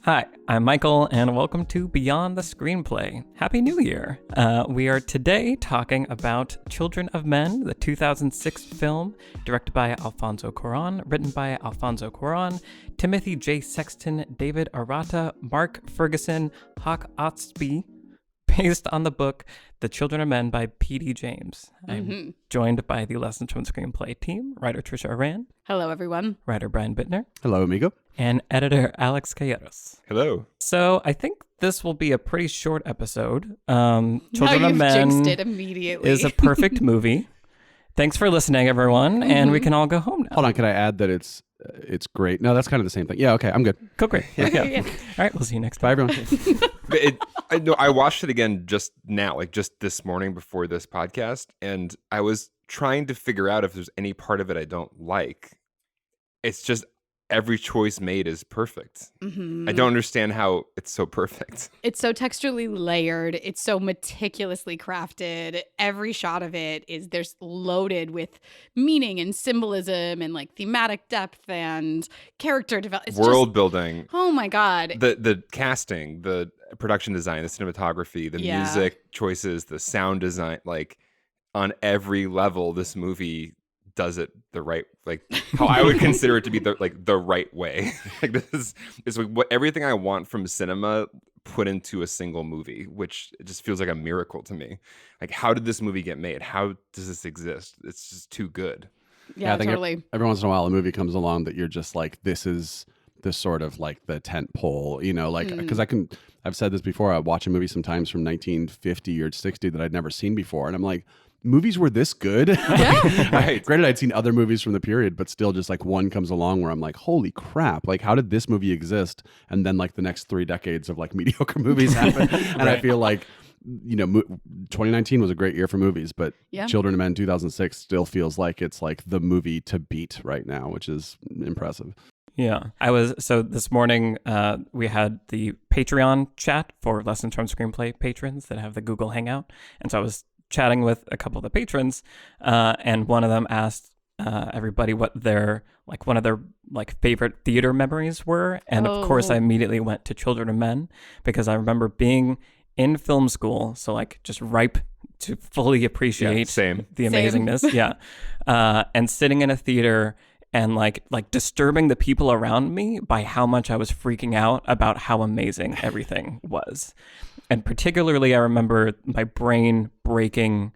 Hi, I'm Michael, and welcome to Beyond the Screenplay. Happy New Year! We are today talking about Children of Men, the 2006 film, directed by Alfonso Cuarón, written by Alfonso Cuarón, Timothy J. Sexton, David Arata, Mark Ferguson, Hawk Otsby, based on the book The Children of Men by P.D. James. I'm joined by the Lessons from Screenplay team, writer Trisha Aran. Hello, everyone. Writer Brian Bittner. Hello, amigo. And editor Alex Calleros. Hello. So I think this will be a pretty short episode. Children now of Men jinxed it immediately. is a perfect movie. Thanks for listening, everyone, and we can all go home now. Hold on, can I add that it's great? No, that's kind of the same thing. Yeah, okay, I'm good. Go great. Yeah. Yeah. All right, we'll see you next Bye, time. everyone. I watched it again just now, like just this morning before this podcast, and I was trying to figure out if there's any part of it I don't like. It's just every choice made is perfect. I don't understand how it's so perfect. It's so texturally layered. It's so meticulously crafted. Every shot of it there's loaded with meaning and symbolism and like thematic depth and character development. World building. Oh my God. The casting, the production design, the cinematography, the music choices, the sound design, like on every level, this movie does it the right, like how I would consider it to be the right way. Like this is what everything I want from cinema put into a single movie, which it just feels like a miracle to me. Like, how did this movie get made? How does this exist? It's just too good. Yeah, I think totally. every once in a while a movie comes along that you're just like, this is this sort of like the tent pole, you know, like, because I've said this before, I watch a movie sometimes from 1950 or 60 that I'd never seen before, and I'm like, movies were this good? Yeah. Right. Granted, I'd seen other movies from the period, but still just like one comes along where I'm like, holy crap, like how did this movie exist? And then like the next 3 decades of like mediocre movies happen. And I feel like, you know, 2019 was a great year for movies, but Children of Men 2006 still feels like it's like the movie to beat right now, which is impressive. Yeah. So this morning we had the Patreon chat for Lessons from Screenplay patrons that have the Google Hangout. And so I was chatting with a couple of the patrons, and one of them asked everybody what their one of their favorite theater memories were, and of course I immediately went to Children of Men because I remember being in film school, so like just ripe to fully appreciate the amazingness, and sitting in a theater and like disturbing the people around me by how much I was freaking out about how amazing everything was. And particularly, I remember my brain breaking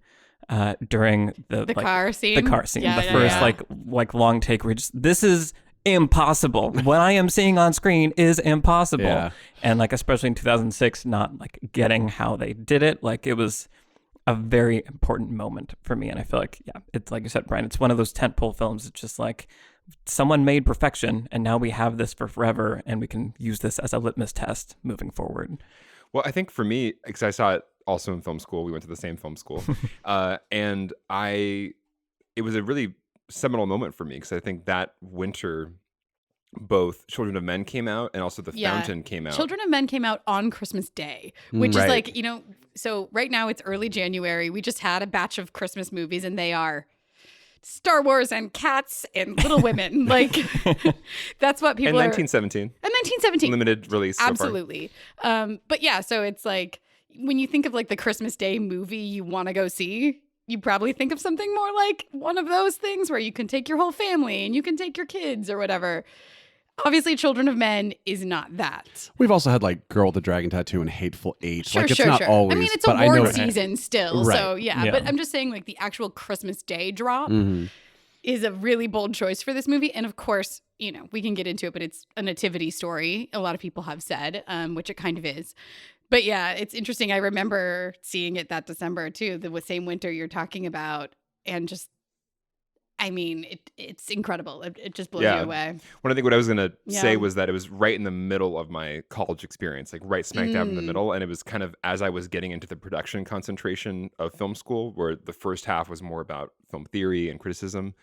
during the car scene. The car scene, the first like long take. Where this is impossible. What I am seeing on screen is impossible. Yeah. And like especially in 2006, not like getting how they did it. Like it was a very important moment for me. And I feel like it's like you said, Brian. It's one of those tentpole films. It's just like someone made perfection, and now we have this for forever, and we can use this as a litmus test moving forward. Well, I think for me, because I saw it also in film school, we went to the same film school, and it was a really seminal moment for me because I think that winter, both Children of Men came out and also The Fountain came out. Children of Men came out on Christmas Day, which is like, you know, so right now it's early January. We just had a batch of Christmas movies, and they are Star Wars and Cats and Little Women. Like, that's what people and 1917. And 1917. Limited release so far. Absolutely. But yeah, so it's like, when you think of like the Christmas Day movie you want to go see, you probably think of something more like one of those things where you can take your whole family and you can take your kids or whatever. Obviously, Children of Men is not that. We've also had like Girl with the Dragon Tattoo and Hateful Eight. Sure, like it's not always. I mean, it's award season still, so yeah. But I'm just saying, like the actual Christmas Day drop is a really bold choice for this movie. And of course, you know, we can get into it, but it's a nativity story. A lot of people have said, which it kind of is. But yeah, it's interesting. I remember seeing it that December too, the same winter you're talking about, and just. I mean, it's incredible. It just blows you away. Well, I think what I was going to say was that it was right in the middle of my college experience, like right smack dab in the middle. And it was kind of as I was getting into the production concentration of film school, where the first half was more about film theory and criticism.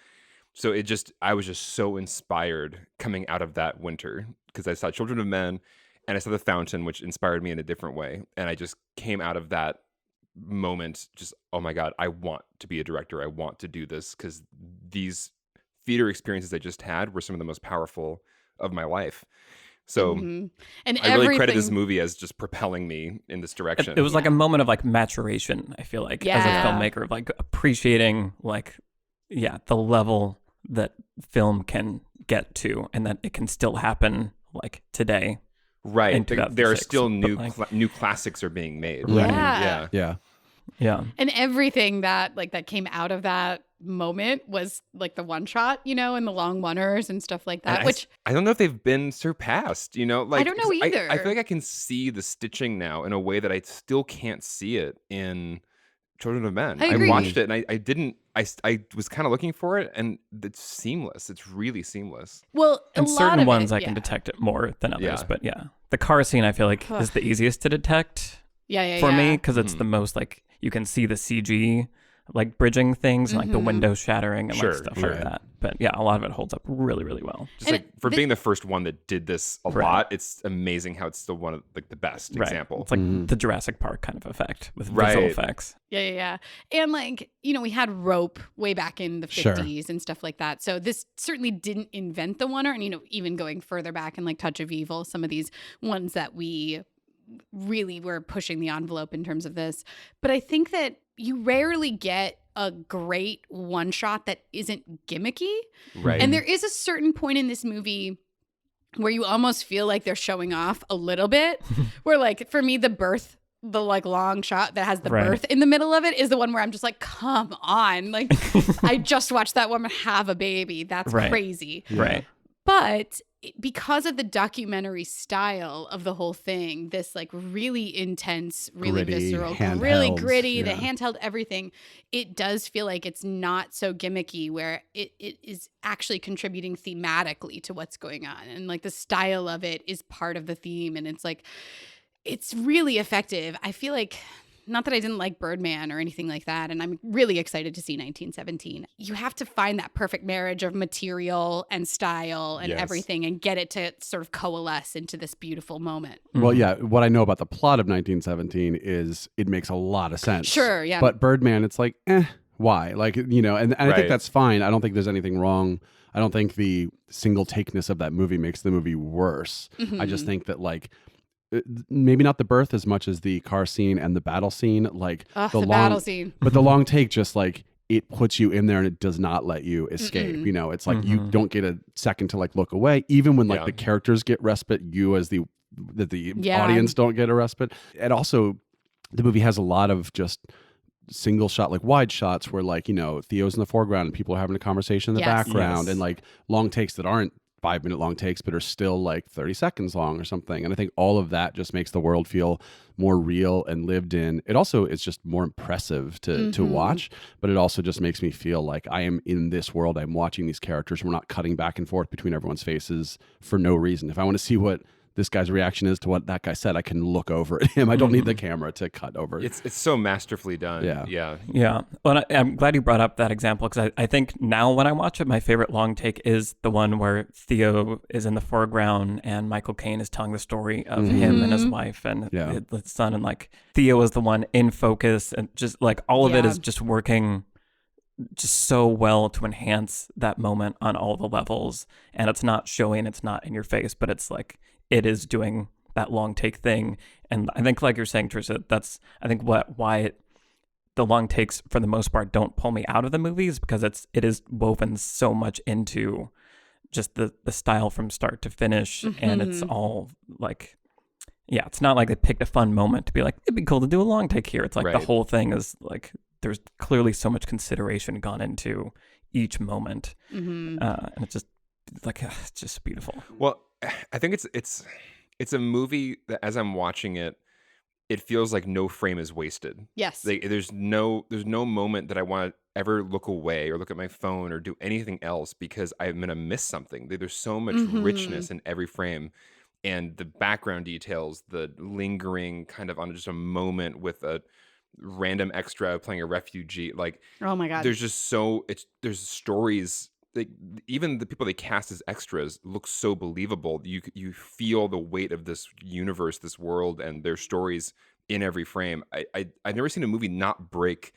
So I was just so inspired coming out of that winter because I saw Children of Men and I saw The Fountain, which inspired me in a different way. And I just came out of that moment just, oh my God, I want to be a director. I want to do this because these theater experiences I just had were some of the most powerful of my life. So and I really credit this movie as just propelling me in this direction. It was like a moment of like maturation, I feel like, as a filmmaker, like appreciating like, the level that film can get to and that it can still happen like today. Right. There are still new classics are being made. Right? Yeah. And everything that came out of that moment was like the one shot, and the long oneers and stuff like that, which I don't know if they've been surpassed, like I don't know either. I feel like I can see the stitching now in a way that I still can't see it in Children of Men. I watched it and I was kind of looking for it, and it's seamless. It's really seamless. Well, in certain ones I can detect it more than others, but the car scene I feel like is the easiest to detect for me, because it's the most like you can see the CG like bridging things and like the window shattering and like stuff like that. But a lot of it holds up really, really well. Just like for being the first one that did this a lot, it's amazing how it's still one of like the best example. It's like the Jurassic Park kind of effect with visual effects. Yeah. And like, we had rope way back in the 50s and stuff like that. So this certainly didn't invent the oneer. And, even going further back in like Touch of Evil, some of these ones that we really were pushing the envelope in terms of this. But I think that you rarely get a great one shot that isn't gimmicky. Right. And there is a certain point in this movie where you almost feel like they're showing off a little bit. Where like for me, the like long shot that has the birth in the middle of it is the one where I'm just like, come on. Like I just watched that woman have a baby. That's crazy. Right. But because of the documentary style of the whole thing, this like really intense, really visceral, really gritty, the handheld everything, it does feel like it's not so gimmicky, where it is actually contributing thematically to what's going on. And like the style of it is part of the theme. And it's really effective. I feel like, not that I didn't like Birdman or anything like that, and I'm really excited to see 1917. You have to find that perfect marriage of material and style and everything and get it to sort of coalesce into this beautiful moment. Well, what I know about the plot of 1917 is it makes a lot of sense. Sure, yeah. But Birdman, it's like, why? Like, and I think that's fine. I don't think there's anything wrong. I don't think the single takeness of that movie makes the movie worse. I just think that like, maybe not the birth as much as the car scene and the battle scene, like the battle scene. But the long take, just like it puts you in there and it does not let you escape. It's like you don't get a second to like look away, even when like the characters get respite. You as the audience don't get a respite. And also, the movie has a lot of just single shot, like wide shots, where like Theo's in the foreground and people are having a conversation in the background, and like long takes that aren't 5-minute long takes, but are still like 30 seconds long or something. And I think all of that just makes the world feel more real and lived in. It also is just more impressive to watch, but it also just makes me feel like I am in this world. I'm watching these characters. We're not cutting back and forth between everyone's faces for no reason. If I want to see what this guy's reaction is to what that guy said, I can look over at him. I don't need the camera to cut over. It's so masterfully done. Yeah. Well, I'm glad you brought up that example, because I think now when I watch it, my favorite long take is the one where Theo is in the foreground and Michael Caine is telling the story of him and his wife and his son, and like Theo is the one in focus, and just like all of it is just working just so well to enhance that moment on all the levels. And it's not showing, it's not in your face, but it's like it is doing that long take thing. And I think, like you're saying, Teresa, that's I think why the long takes for the most part don't pull me out of the movies, because it is woven so much into just the style from start to finish. And it's all like, it's not like they picked a fun moment to be like, it'd be cool to do a long take here. It's like the whole thing is like, there's clearly so much consideration gone into each moment. And it's just like, it's just beautiful. Well, I think it's a movie that as I'm watching it, it feels like no frame is wasted. Yes. There's no moment that I want to ever look away or look at my phone or do anything else because I'm going to miss something. There's so much richness in every frame, and the background details, the lingering kind of on just a moment with a random extra playing a refugee. Like, oh my God. There's just there's stories. Like, even the people they cast as extras look so believable. You feel the weight of this universe, this world, and their stories in every frame. I've never seen a movie not break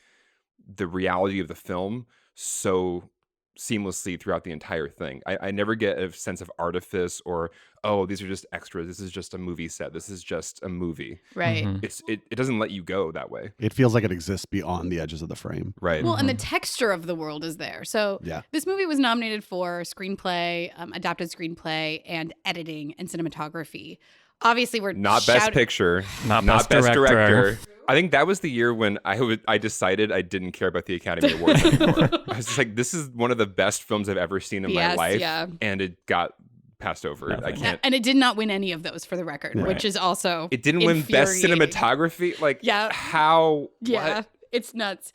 the reality of the film so seamlessly throughout the entire thing. I never get a sense of artifice or, oh, these are just extras. This is just a movie set. This is just a movie. Right. It doesn't let you go that way. It feels like it exists beyond the edges of the frame. Right. Well, and the texture of the world is there. So this movie was nominated for screenplay, adapted screenplay, and editing and cinematography. Obviously, we're not best picture, not best director. I think that was the year when I decided I didn't care about the Academy Awards anymore. I was just like, this is one of the best films I've ever seen in my life, and it got passed over. I can't. And it did not win any of those, for the record, which is also it didn't win best cinematography. Like, how? Yeah. What? It's nuts.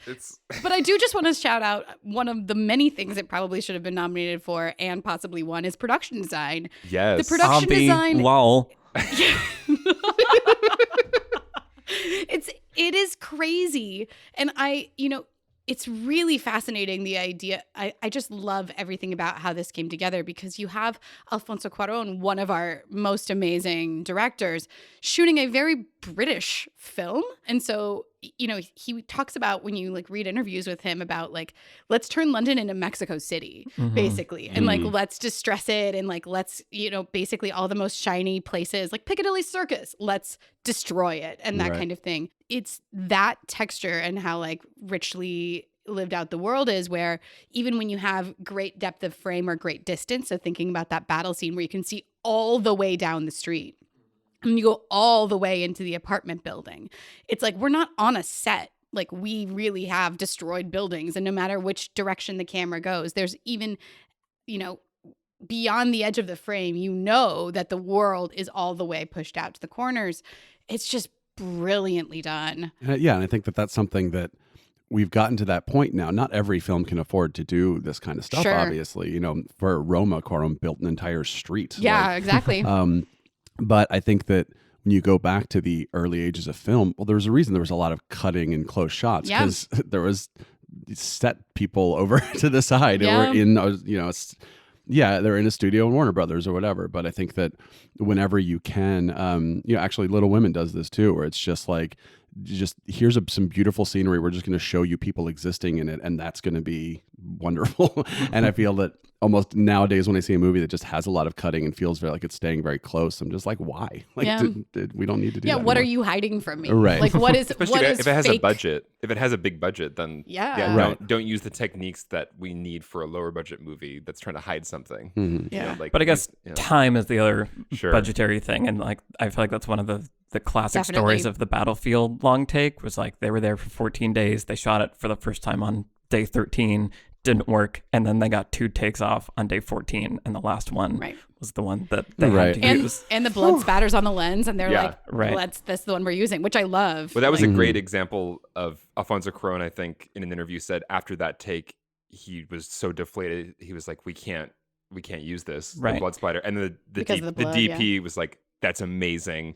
But I do just want to shout out one of the many things it probably should have been nominated for and possibly won is production design. Yes. The production design. Lol. It is crazy. And it's really fascinating, the idea. I just love everything about how this came together, because you have Alfonso Cuarón, one of our most amazing directors, shooting a very British film. And so, he talks about, when you read interviews with him, about let's turn London into Mexico City, basically. And let's distress it. And let's, basically all the most shiny places, like Piccadilly Circus, let's destroy it and that kind of thing. It's that texture and how richly lived out the world is, where even when you have great depth of frame or great distance, so thinking about that battle scene where you can see all the way down the street and you go all the way into the apartment building, it's we're not on a set. We really have destroyed buildings, and no matter which direction the camera goes, there's even, beyond the edge of the frame, that the world is all the way pushed out to the corners. It's just brilliantly done. Yeah, and I think that's something that we've gotten to that point now. Not every film can afford to do this kind of stuff, obviously. For Roma, Cuarón built an entire street. Yeah, exactly. But I think that when you go back to the early ages of film, well, there was a reason there was a lot of cutting and close shots, because there was set people over to the side and were in, they're in a studio in Warner Brothers or whatever. But I think that whenever you can, actually Little Women does this too, where it's just here's some beautiful scenery. We're just going to show you people existing in it, and that's going to be wonderful. And I feel that almost nowadays when I see a movie that just has a lot of cutting and feels very like it's staying very close, I'm just like, why? We don't need to do that. Yeah, what are you hiding from me? Right. What is Especially what if is it has fake? a budget. If it has a big budget, then don't use the techniques that we need for a lower budget movie that's trying to hide something. Mm-hmm. But I guess time is the other budgetary thing, and I feel like that's one of the classic stories of the Battlefield long take was they were there for 14 days. They shot it for the first time on day 13, didn't work, and then they got 2 takes off on day 14, and the last one was the one that they had to use. And the blood spatters on the lens, and they're that's the one we're using, which I love. Well, that was a great example of Alfonso Cuarón. I think in an interview said after that take, he was so deflated. He was like, we can't use this, the blood splatter. And the DP was like, that's amazing.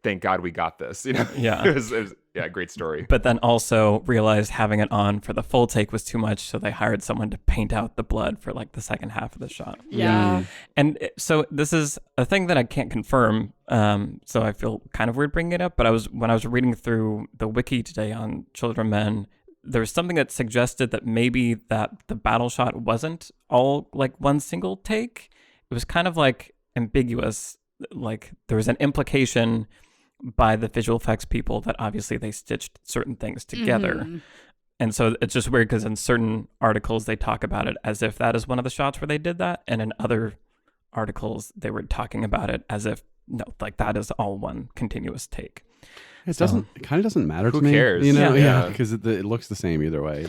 Thank God we got this. Yeah. It was great story. But then also realized having it on for the full take was too much, so they hired someone to paint out the blood for the second half of the shot. Yeah. And so this is a thing that I can't confirm, so I feel kind of weird bringing it up, but when I was reading through the wiki today on Children of Men, there was something that suggested that maybe that the battle shot wasn't all one single take. It was kind of ambiguous. There was an implication by the visual effects people that obviously they stitched certain things together. And so it's just weird because in certain articles they talk about it as if that is one of the shots where they did that, and in other articles they were talking about it as if no, that is all one continuous take. It kind of doesn't matter to me. Who cares? Because it looks the same either way.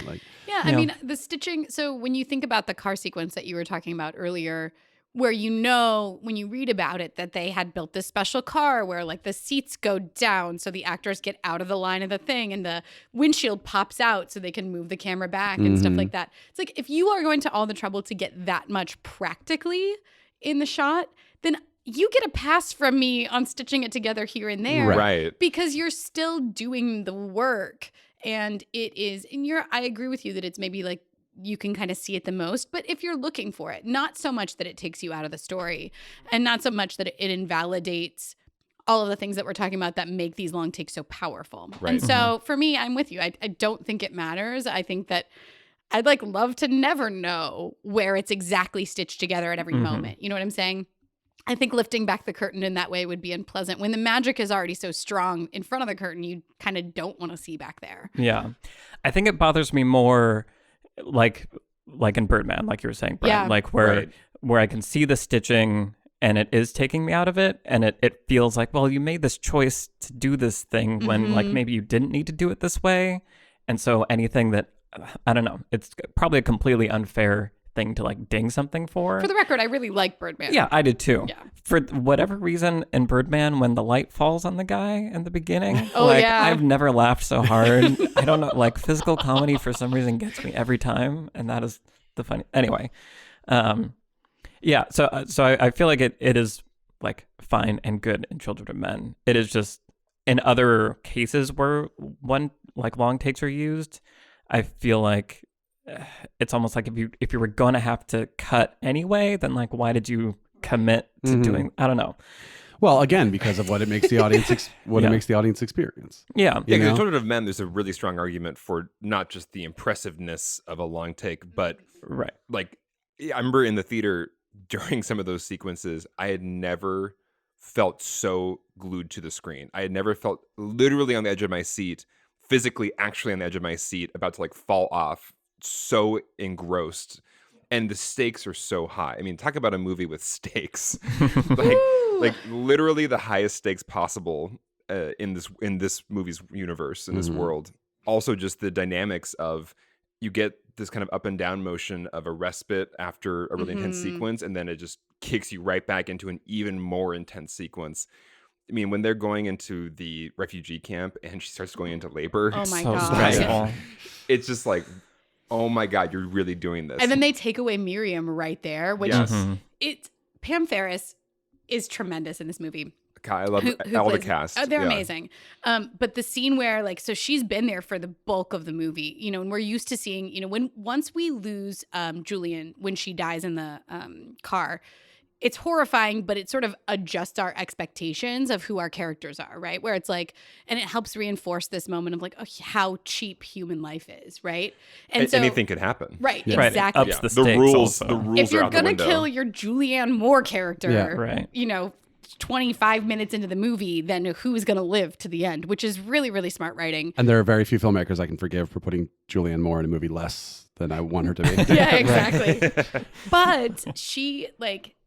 I mean, the stitching. So when you think about the car sequence that you were talking about earlier, where when you read about it, that they had built this special car where the seats go down so the actors get out of the line of the thing and the windshield pops out so they can move the camera back and stuff like that. It's if you are going to all the trouble to get that much practically in the shot, then you get a pass from me on stitching it together here and there. Right. Because you're still doing the work. And I agree with you that it's maybe you can kind of see it the most, but if you're looking for it, not so much that it takes you out of the story and not so much that it invalidates all of the things that we're talking about that make these long takes so powerful. Right. And so for me, I'm with you. I don't think it matters. I think that I'd like love to never know where it's exactly stitched together at every moment. You know what I'm saying? I think lifting back the curtain in that way would be unpleasant. When the magic is already so strong in front of the curtain, you kind of don't want to see back there. Yeah. I think it bothers me more like in Birdman, like you were saying, Brent, like where I can see the stitching and it is taking me out of it. And it feels like, well, you made this choice to do this thing when like maybe you didn't need to do it this way. And so anything that, I don't know, it's probably a completely unfair thing to like ding something for. For the record, I really like Birdman. Yeah, I did too. Yeah. For whatever reason in Birdman, when the light falls on the guy in the beginning, yeah. I've never laughed so hard. I don't know, like physical comedy for some reason gets me every time, and that is the funny. Anyway, yeah. So I feel like it is like fine and good in Children of Men. It is just in other cases where long takes are used, I feel like it's almost like if you were going to have to cut anyway, then like why did you commit to doing, I don't know. Well, again, because of what it makes the audience it makes the audience experience. Yeah. Yeah, because Children of Men, there's a really strong argument for not just the impressiveness of a long take, but like I remember in the theater during some of those sequences, I had never felt so glued to the screen. I had never felt literally on the edge of my seat, physically actually on the edge of my seat, about to like fall off, so engrossed. And the stakes are so high. I mean, talk about a movie with stakes. like literally the highest stakes possible in this movie's universe, in this world. Also just the dynamics of, you get this kind of up and down motion of a respite after a really intense sequence, and then it just kicks you right back into an even more intense sequence. I mean, when they're going into the refugee camp and she starts going into labor, oh my so God. stressful. It's just like, oh my God, you're really doing this. And then they take away Miriam right there, which Pam Ferris is tremendous in this movie. I love all the cast. Oh, they're amazing. But the scene where so she's been there for the bulk of the movie, and we're used to seeing, once we lose Julian, when she dies in the car, it's horrifying, but it sort of adjusts our expectations of who our characters are, right? Where it's like, and it helps reinforce this moment of like, how cheap human life is, right? And so anything could happen. Right, Right. exactly. Ups the stakes also. The rules if you're are out the gonna window. kill your Julianne Moore character, right. 25 minutes into the movie, then who's going to live to the end, which is really, really smart writing. And there are very few filmmakers I can forgive for putting Julianne Moore in a movie less than I want her to be. Yeah, exactly. But she,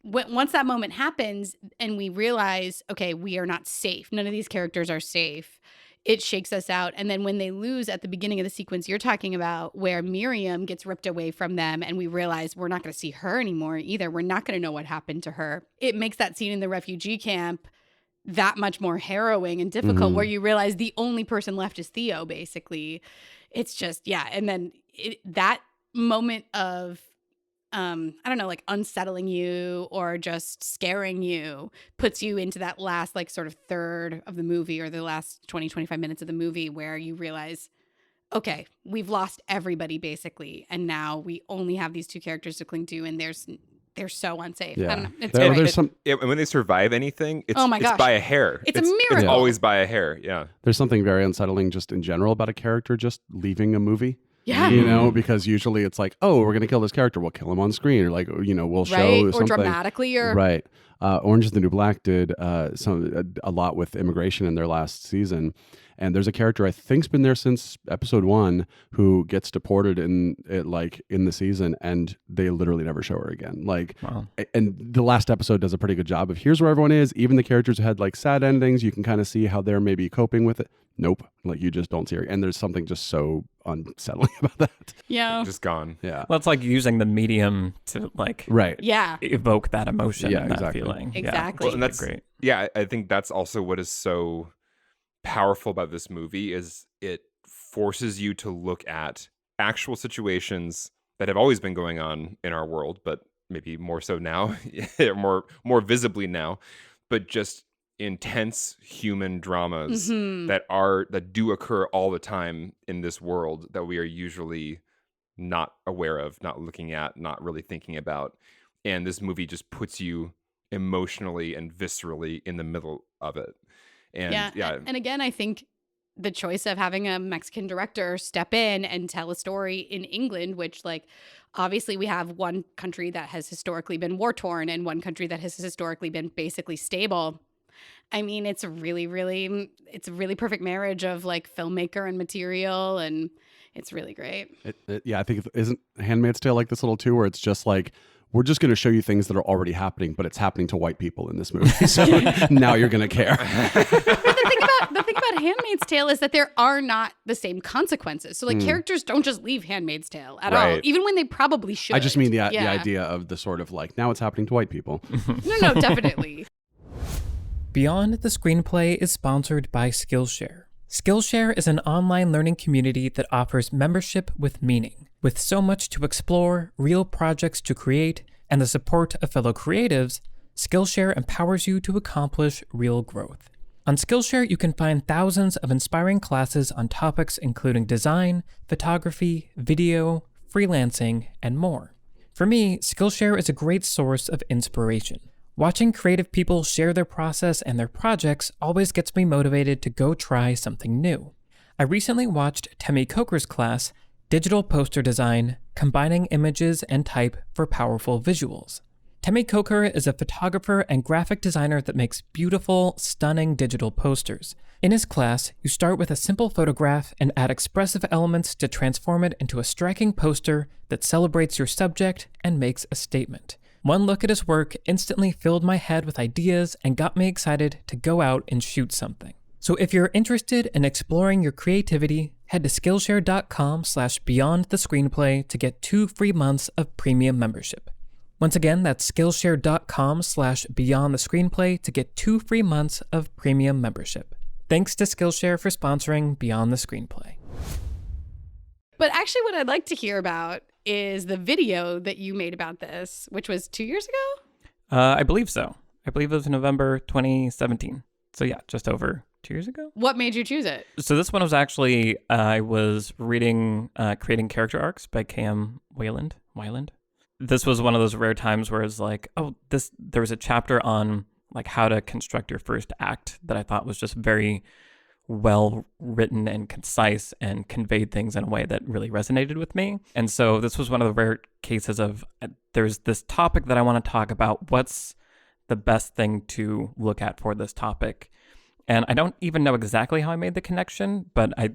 once that moment happens and we realize, okay, we are not safe. None of these characters are safe. It shakes us out. And then when they lose at the beginning of the sequence you're talking about, where Miriam gets ripped away from them and we realize we're not going to see her anymore either. We're not going to know what happened to her. It makes that scene in the refugee camp that much more harrowing and difficult, where you realize the only person left is Theo, basically. It's just, and then that moment of, I don't know, unsettling you or just scaring you puts you into that last sort of third of the movie, or the last 20, 25 minutes of the movie, where you realize, okay, we've lost everybody basically. And now we only have these two characters to cling to, and they're so unsafe. Yeah. I don't know. It's great. And when they survive anything, it's oh my gosh, it's by a hair. It's a miracle. It's always by a hair. Yeah. There's something very unsettling just in general about a character just leaving a movie. Yeah. Because usually it's like, oh, we're going to kill this character. We'll kill him on screen, or we'll show right? something. Or dramatically, or right. Orange is the New Black did a lot with immigration in their last season. And there's a character I think's been there since episode 1 who gets deported in the season, and they literally never show her again. Wow. And the last episode does a pretty good job of here's where everyone is. Even the characters who had sad endings, you can kind of see how they're maybe coping with it. Nope. You just don't see her. And there's something just so unsettling about that. Yeah. Just gone. Yeah. Well, it's like using the medium to right. Yeah. evoke that emotion and that exactly. feeling. Exactly. Well, and that's great. Yeah, I think that's also what is so powerful about this movie, is it forces you to look at actual situations that have always been going on in our world, but maybe more so now, more visibly now, but just intense human dramas that do occur all the time in this world that we are usually not aware of, not looking at, not really thinking about. And this movie just puts you emotionally and viscerally in the middle of it. And and again, I think the choice of having a Mexican director step in and tell a story in England, which like obviously we have one country that has historically been war torn and one country that has historically been basically stable. I mean, it's a really perfect marriage of like filmmaker and material, and it's really great. I think isn't Handmaid's Tale like this little too, where it's just like, we're just going to show you things that are already happening, but it's happening to white people in this movie. So now you're going to care. The thing about Handmaid's Tale is that there are not the same consequences. So like characters don't just leave Handmaid's Tale at all, even when they probably should. I just mean the idea of the sort of like, now it's happening to white people. No, definitely. Beyond the Screenplay is sponsored by Skillshare. Skillshare is an online learning community that offers membership with meaning. With so much to explore, real projects to create, and the support of fellow creatives, Skillshare empowers you to accomplish real growth. On Skillshare, you can find thousands of inspiring classes on topics including design, photography, video, freelancing, and more. For me, Skillshare is a great source of inspiration. Watching creative people share their process and their projects always gets me motivated to go try something new. I recently watched Temi Coker's class, Digital Poster Design, Combining Images and Type for Powerful Visuals. Temi Coker is a photographer and graphic designer that makes beautiful, stunning digital posters. In his class, you start with a simple photograph and add expressive elements to transform it into a striking poster that celebrates your subject and makes a statement. One look at his work instantly filled my head with ideas and got me excited to go out and shoot something. So if you're interested in exploring your creativity, head to Skillshare.com/beyondthescreenplay to get 2 free months of premium membership. Once again, that's Skillshare.com/beyondthescreenplay to get 2 free months of premium membership. Thanks to Skillshare for sponsoring Beyond the Screenplay. But actually what I'd like to hear about is the video that you made about this, which was 2 years ago? I believe so. I believe it was November 2017. So yeah, just over 2 years ago. What made you choose it? So this one was actually, I was reading Creating Character Arcs by Cam Weiland. This was one of those rare times where it's like, there was a chapter on like how to construct your first act that I thought was just very well written and concise and conveyed things in a way that really resonated with me. And so this was one of the rare cases of there's this topic that I want to talk about. What's the best thing to look at for this topic? And I don't even know exactly how I made the connection, but I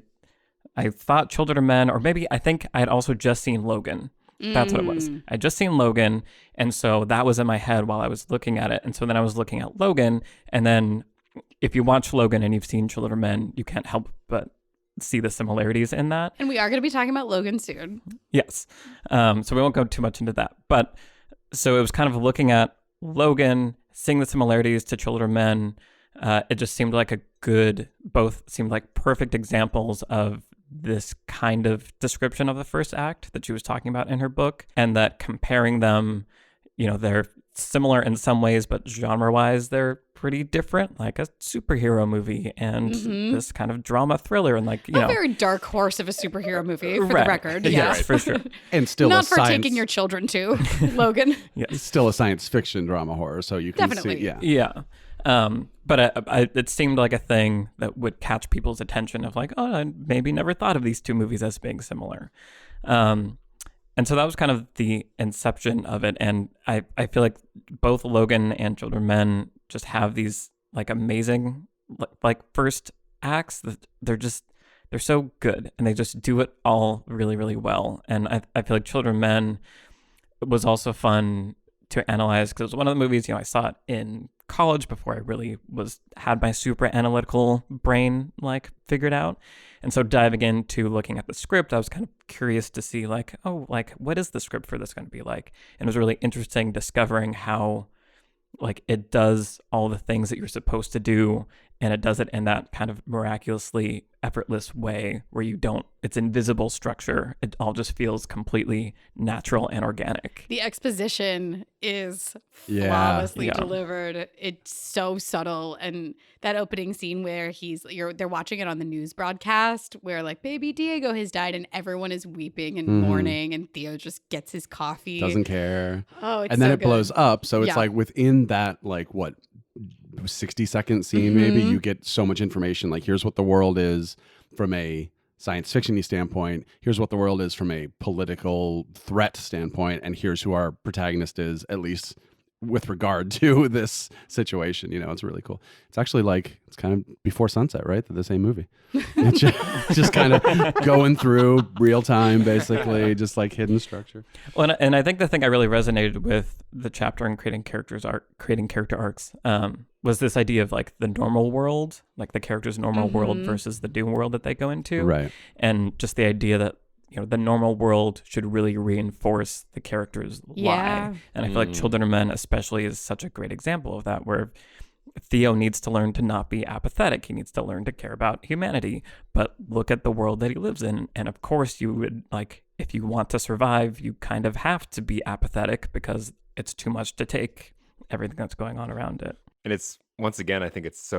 thought Children of Men, or maybe I think I had also just seen Logan. That's what it was. I'd just seen Logan. And so that was in my head while I was looking at it. And so then I was looking at Logan, and then if you watch Logan and you've seen Children of Men, you can't help but see the similarities in that. And we are going to be talking about Logan soon. Yes. So we won't go too much into that. But so it was kind of looking at Logan, seeing the similarities to Children of Men. It just seemed like both seemed like perfect examples of this kind of description of the first act that she was talking about in her book, and that comparing them, they're similar in some ways, but genre-wise, they're pretty different, like a superhero movie and this kind of drama thriller, and like, a very dark horse of a superhero movie, for the record. Yeah, yes, for sure. And still not for taking your children to, Logan. Yeah, it's still a science fiction drama horror, so you can definitely see, yeah. But it seemed like a thing that would catch people's attention of like, I maybe never thought of these two movies as being similar. And so that was kind of the inception of it. And I feel like both Logan and Children of Men just have these like amazing like first acts that they're so good, and they just do it all really, really well. And I feel like Children of Men was also fun to analyze because it was one of the movies, I saw it in college before I really had my super analytical brain like figured out. And so diving into looking at the script, I was kind of curious to see like, what is the script for this going to be like? And it was really interesting discovering how like it does all the things that you're supposed to do, and it does it in that kind of miraculously effortless way where it's invisible structure. It all just feels completely natural and organic. The exposition is flawlessly delivered. It's so subtle. And that opening scene where they're watching it on the news broadcast where like baby Diego has died and everyone is weeping and mourning, and Theo just gets his coffee. Doesn't care. Oh, it's and then so it good. blows up. So it's like within that, like what, 60-second scene, maybe you get so much information. Like, here's what the world is from a science fiction-y standpoint. Here's what the world is from a political threat standpoint. And here's who our protagonist is, at least with regard to this situation. It's really cool. It's actually like, it's kind of before sunset, right? The same movie. It's just kind of going through real time, basically, just like hidden structure. Well, and I think the thing I really resonated with the chapter on creating character arcs was this idea of like the normal world, like the character's normal world versus the doom world that they go into. Right. And just the idea that the normal world should really reinforce the character's lie. And I feel like Children of Men especially is such a great example of that, where Theo needs to learn to not be apathetic. He needs to learn to care about humanity, but look at the world that he lives in. And of course you would, like, if you want to survive, you kind of have to be apathetic because it's too much to take everything that's going on around it. And it's, once again, I think it's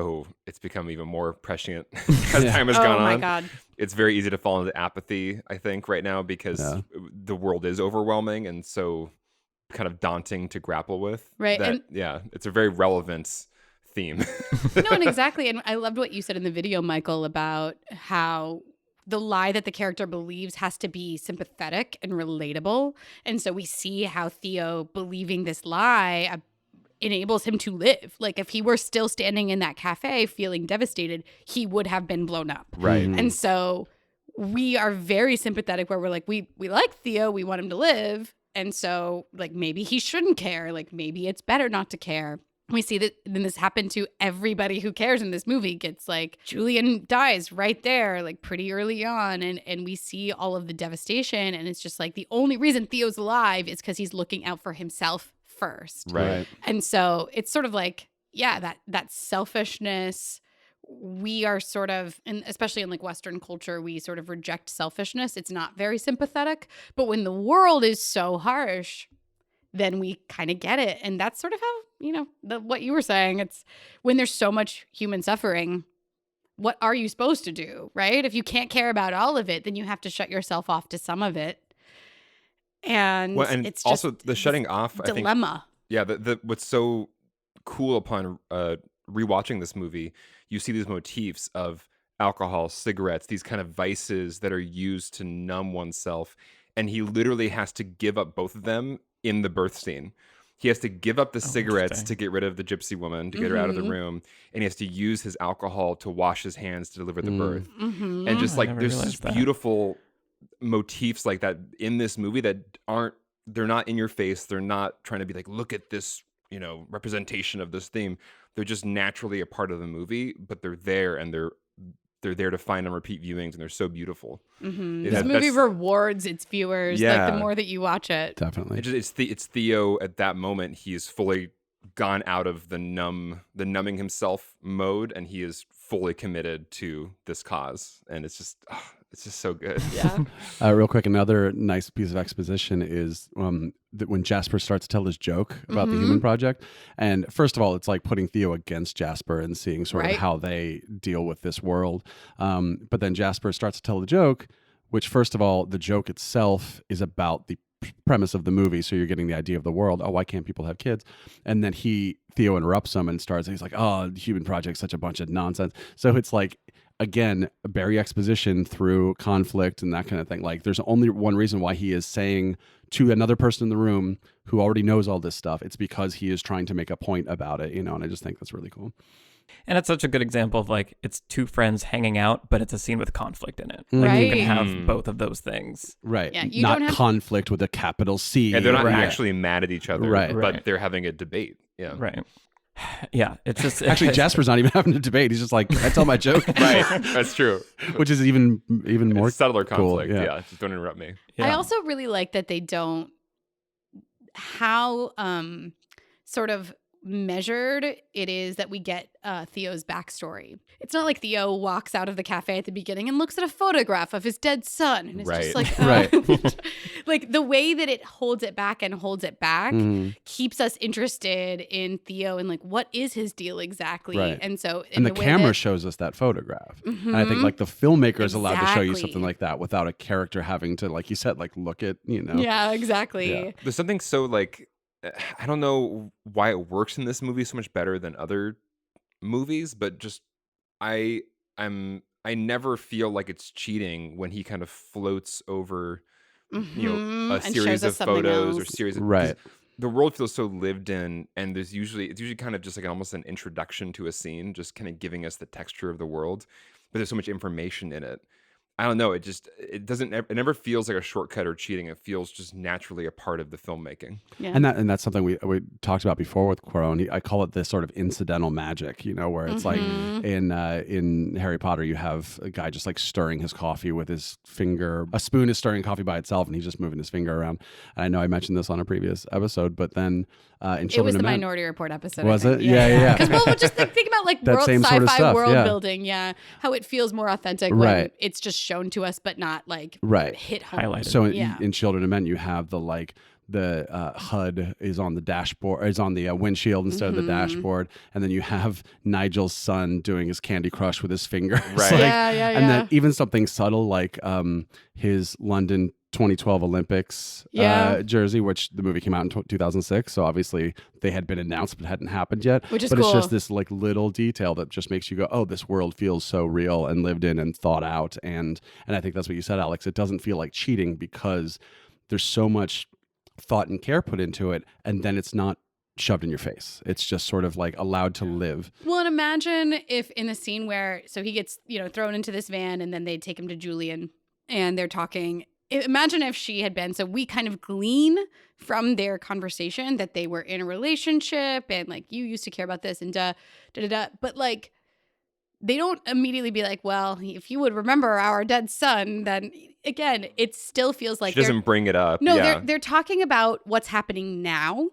become even more prescient as time has gone on. Oh my God. It's very easy to fall into apathy, I think, right now, because the world is overwhelming and so kind of daunting to grapple with. Right. It's a very relevant theme. No, and exactly. And I loved what you said in the video, Michael, about how the lie that the character believes has to be sympathetic and relatable. And so we see how Theo believing this lie enables him to live. Like, if he were still standing in that cafe feeling devastated, he would have been blown up. Right. And so we are very sympathetic, where we're like, we like Theo, we want him to live. And so, like, maybe he shouldn't care. Like, maybe it's better not to care. We see that then this happened to everybody who cares in this movie. Gets, like, Julian dies right there, like, pretty early on. And we see all of the devastation. And it's just like, the only reason Theo's alive is because he's looking out for himself first. Right. And so it's sort of like, that selfishness. We are sort of, and especially in like Western culture, we sort of reject selfishness. It's not very sympathetic. But when the world is so harsh, then we kind of get it. And that's sort of how, what you were saying. It's when there's so much human suffering, what are you supposed to do, right? If you can't care about all of it, then you have to shut yourself off to some of it. And it's just also the shutting off dilemma. I think, what's so cool upon rewatching this movie, you see these motifs of alcohol, cigarettes, these kind of vices that are used to numb oneself, and he literally has to give up both of them in the birth scene. He has to give up the cigarettes to get rid of the gypsy woman, to get her out of the room, and he has to use his alcohol to wash his hands to deliver the birth. And just like there's this beautiful motifs like that in this movie that they're not in your face. They're not trying to be like, look at this, representation of this theme. They're just naturally a part of the movie, but they're there, and they're there to find on repeat viewings, and they're so beautiful. This movie rewards its viewers, like the more that you watch it. Definitely. It's Theo at that moment. He is fully gone out of the numbing himself mode, and he is fully committed to this cause, and it's just so good. Yeah. Real quick, another nice piece of exposition is that when Jasper starts to tell his joke about the Human Project, and first of all, it's like putting Theo against Jasper and seeing sort of how they deal with this world. But then Jasper starts to tell the joke, which, first of all, the joke itself is about the premise of the movie, so you're getting the idea of the world. Oh, why can't people have kids? And then Theo interrupts him and he's like, oh, the Human Project's such a bunch of nonsense. So it's like, again, Barry exposition through conflict and that kind of thing. Like, there's only one reason why he is saying to another person in the room who already knows all this stuff. It's because he is trying to make a point about it, and I just think that's really cool. And it's such a good example of, like, it's two friends hanging out, but it's a scene with conflict in it. Like, you can have both of those things. Right. Yeah, not conflict with a capital C. And they're not actually mad at each other, right. But they're having a debate. Yeah. Right. Yeah, it's just actually Jasper's not even having a debate. He's just like, I tell my joke. Right, that's true. Which is even more it's subtler cool. conflict. Yeah, just don't interrupt me. I also really like that they don't how sort of measured it is that we get Theo's backstory. It's not like Theo walks out of the cafe at the beginning and looks at a photograph of his dead son, and it's just like, like the way that it holds it back keeps us interested in Theo and like, what is his deal exactly? Right. And so and the camera shows us that photograph. And I think like the filmmaker is allowed to show you something like that without a character having to, like you said, like look at, Yeah, exactly. Yeah. There's something so like, I don't know why it works in this movie so much better than other movies, but just I never feel like it's cheating when he kind of floats over, a And series shows of us something photos or else. series of Right. the world feels so lived in, and it's usually kind of just like almost an introduction to a scene, just kind of giving us the texture of the world. But there's so much information in it. I don't know. It never feels like a shortcut or cheating. It feels just naturally a part of the filmmaking. Yeah. And that's something we talked about before with Cuarón. I call it this sort of incidental magic, where it's like in Harry Potter, you have a guy just like stirring his coffee with his finger. A spoon is stirring coffee by itself, and he's just moving his finger around. And I know I mentioned this on a previous episode, but then in Children It was of the Men, Minority Report episode. Was I think. it? Yeah. Because well, just think about like That world same sci-fi sort of stuff, world yeah. building. Yeah, how it feels more authentic Right. when it's just shown to us, but not like Right. hit home. Highlighted. So Yeah. in Children of Men, you have the HUD is on the dashboard, is on the windshield instead of the dashboard, and then you have Nigel's son doing his Candy Crush with his finger. Right. And then even something subtle like his London 2012 Olympics jersey, which the movie came out in 2006, so obviously they had been announced but hadn't happened yet. Which is but cool. It's just this like little detail that just makes you go, oh, this world feels so real and lived in and thought out. And I think that's what you said, Alex. It doesn't feel like cheating because there's so much thought and care put into it, and then it's not shoved in your face. It's just sort of like allowed to live. Well, and imagine if in a scene where so he gets thrown into this van, and then they take him to Julian, and they're talking. Imagine if she had been. So we kind of glean from their conversation that they were in a relationship, and like you used to care about this, and but like they don't immediately be like, well, if you would remember our dead son, then again, it still feels like She doesn't bring it up. No, yeah. they're talking about what's happening now.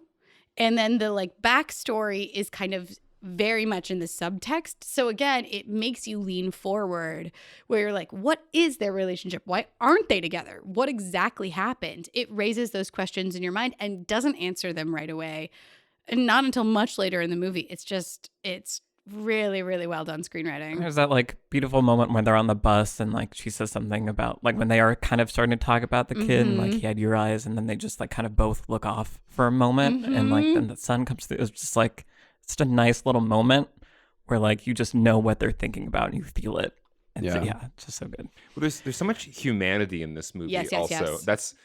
And then the like backstory is kind of very much in the subtext. So again, it makes you lean forward where you're like, what is their relationship? Why aren't they together? What exactly happened? It raises those questions in your mind and doesn't answer them right away. And not until much later in the movie. It's really, really well done screenwriting. There's that like beautiful moment when they're on the bus and like she says something about like when they are kind of starting to talk about the kid and like he had your eyes, and then they just like kind of both look off for a moment and like then the sun comes through. It's just like it's a nice little moment where like you just know what they're thinking about and you feel it. And so, it's just so good. Well, there's so much humanity in this movie. Yes. That's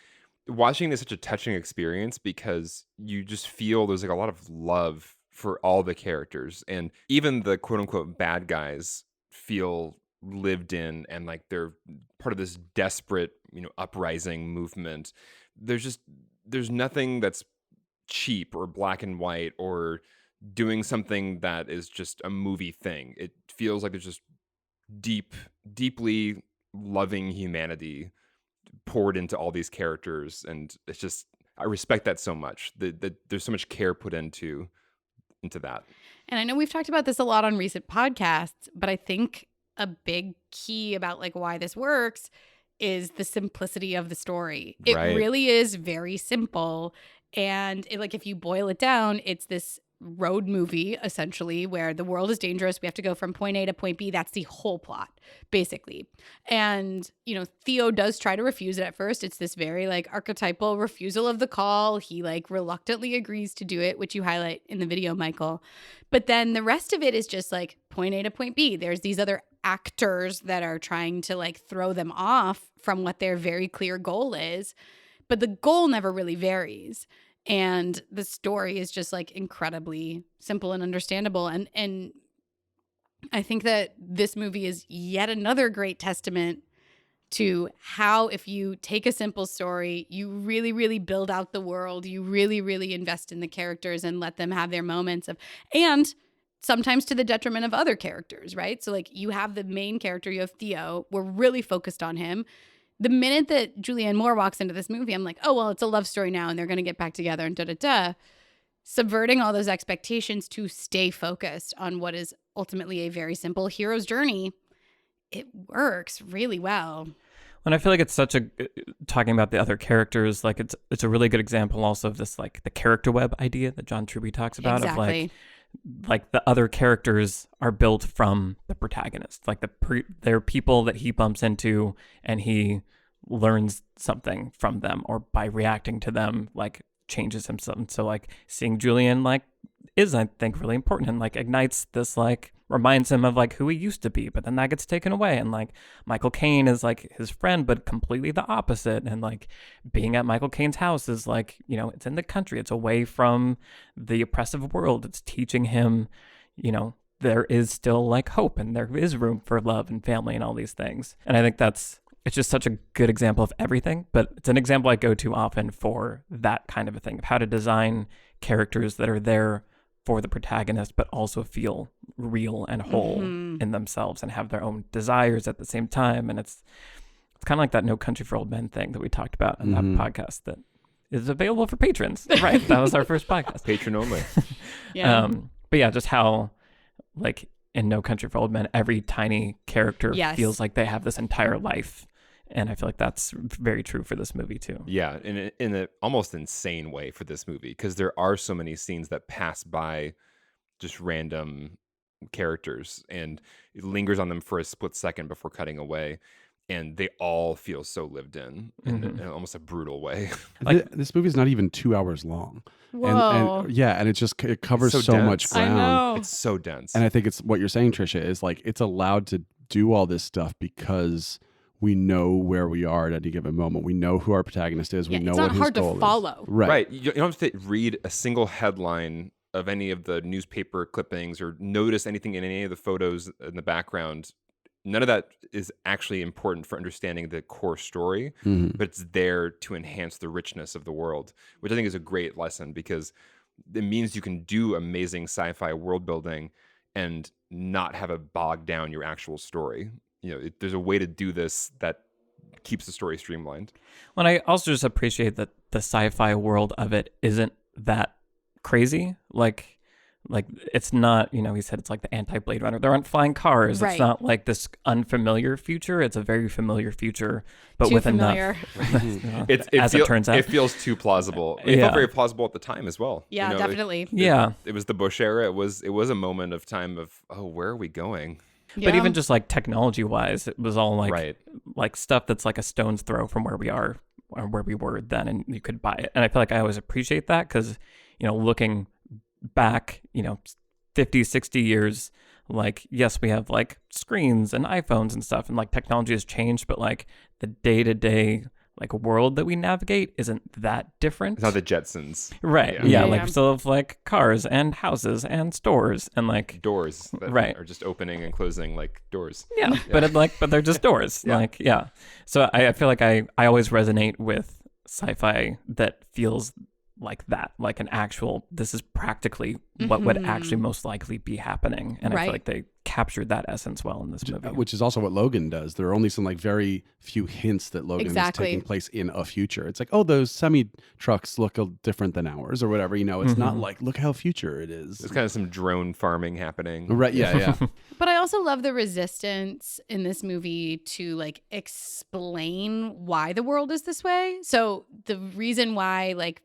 watching is such a touching experience because you just feel there's like a lot of love for all the characters, and even the quote unquote bad guys feel lived in and like they're part of this desperate, uprising movement. There's nothing that's cheap or black and white or doing something that is just a movie thing. It feels like there's just deeply loving humanity poured into all these characters, and it's just I respect that so much. There's so much care put into that. And I know we've talked about this a lot on recent podcasts, but I think a big key about like why this works is the simplicity of the story. It really is very simple. And if you boil it down, it's this road movie essentially where the world is dangerous. We have to go from point A to point B. That's the whole plot, basically. And, Theo does try to refuse it at first. It's this very like archetypal refusal of the call. He like reluctantly agrees to do it, which you highlight in the video, Michael. But then the rest of it is just like point A to point B. There's these other actors that are trying to like throw them off from what their very clear goal is. But the goal never really varies. And the story is just like incredibly simple and understandable. And I think that this movie is yet another great testament to how if you take a simple story, you really, really build out the world, you really, really invest in the characters and let them have their moments and sometimes to the detriment of other characters, right? So like you have the main character, you have Theo, we're really focused on him. The minute that Julianne Moore walks into this movie, I'm like, oh, well, it's a love story now and they're going to get back together and da-da-da. Subverting all those expectations to stay focused on what is ultimately a very simple hero's journey, it works really well. And I feel like it's such a, talking about the other characters, like it's a really good example also of this like the character web idea that John Truby talks about. Exactly. Of like the other characters are built from the protagonist. Like they're people that he bumps into and he learns something from them, or by reacting to them, like changes himself. So like seeing Julian like is, I think, really important and like ignites this like reminds him of like who he used to be, but then that gets taken away. And like Michael Caine is like his friend, but completely the opposite. And like being at Michael Caine's house is like, you know, it's in the country, it's away from the oppressive world. It's teaching him, you know, there is still like hope and there is room for love and family and all these things. And I think it's just such a good example of everything, but it's an example I go to often for that kind of a thing, of how to design characters that are there for the protagonist, but also feel real and whole in themselves and have their own desires at the same time. And it's kind of like that No Country for Old Men thing that we talked about in that podcast that is available for patrons. Right. That was our first podcast. Patron only. Yeah. But yeah, just how like in No Country for Old Men, every tiny character feels like they have this entire life. And I feel like that's very true for this movie too. Yeah, in an almost insane way for this movie, because there are so many scenes that pass by just random characters, and it lingers on them for a split second before cutting away, and they all feel so lived in almost a brutal way. Like, this movie is not even 2 hours long. Whoa. And it covers so much ground. I know. It's so dense. And I think it's what you're saying, Trisha, is like it's allowed to do all this stuff because we know where we are at any given moment. We know who our protagonist is. We know what his goal is. It's not hard to follow. Right. You don't have to read a single headline of any of the newspaper clippings or notice anything in any of the photos in the background. None of that is actually important for understanding the core story, but it's there to enhance the richness of the world, which I think is a great lesson, because it means you can do amazing sci-fi world building and not have it bog down your actual story. You know, there's a way to do this that keeps the story streamlined. Well, I also just appreciate that the sci-fi world of it isn't that crazy. Like it's not, you know, he said it's like the anti-Blade Runner. There aren't flying cars. Right. It's not like this unfamiliar future. It's a very familiar future, but Too with familiar. enough. It turns out, it feels too plausible. It felt very plausible at the time as well. Yeah, You know, definitely. It was the Bush era. It was a moment of time of, oh, where are we going? But even just like technology wise, it was all like like stuff that's like a stone's throw from where we are or where we were then, and you could buy it. And I feel like I always appreciate that because, you know, looking back, you know, 50, 60 years, like, yes, we have like screens and iPhones and stuff, and like technology has changed, but like the day-to-day like world that we navigate isn't that different. It's not the Jetsons. Right. Yeah. Like we still have like cars and houses and stores and like doors that are just opening and closing like doors. Yeah. But they're just doors. Like, yeah. So I feel like I always resonate with sci-fi that feels like that, like an actual, this is practically what would actually most likely be happening. And I feel like they captured that essence well in this movie. Which is also what Logan does. There are only some like very few hints that Logan is taking place in a future. It's like, oh, those semi trucks look different than ours or whatever. You know, it's not like, look how future it is. There's kind of some drone farming happening. Right. Yeah. But I also love the resistance in this movie to like explain why the world is this way. So the reason why like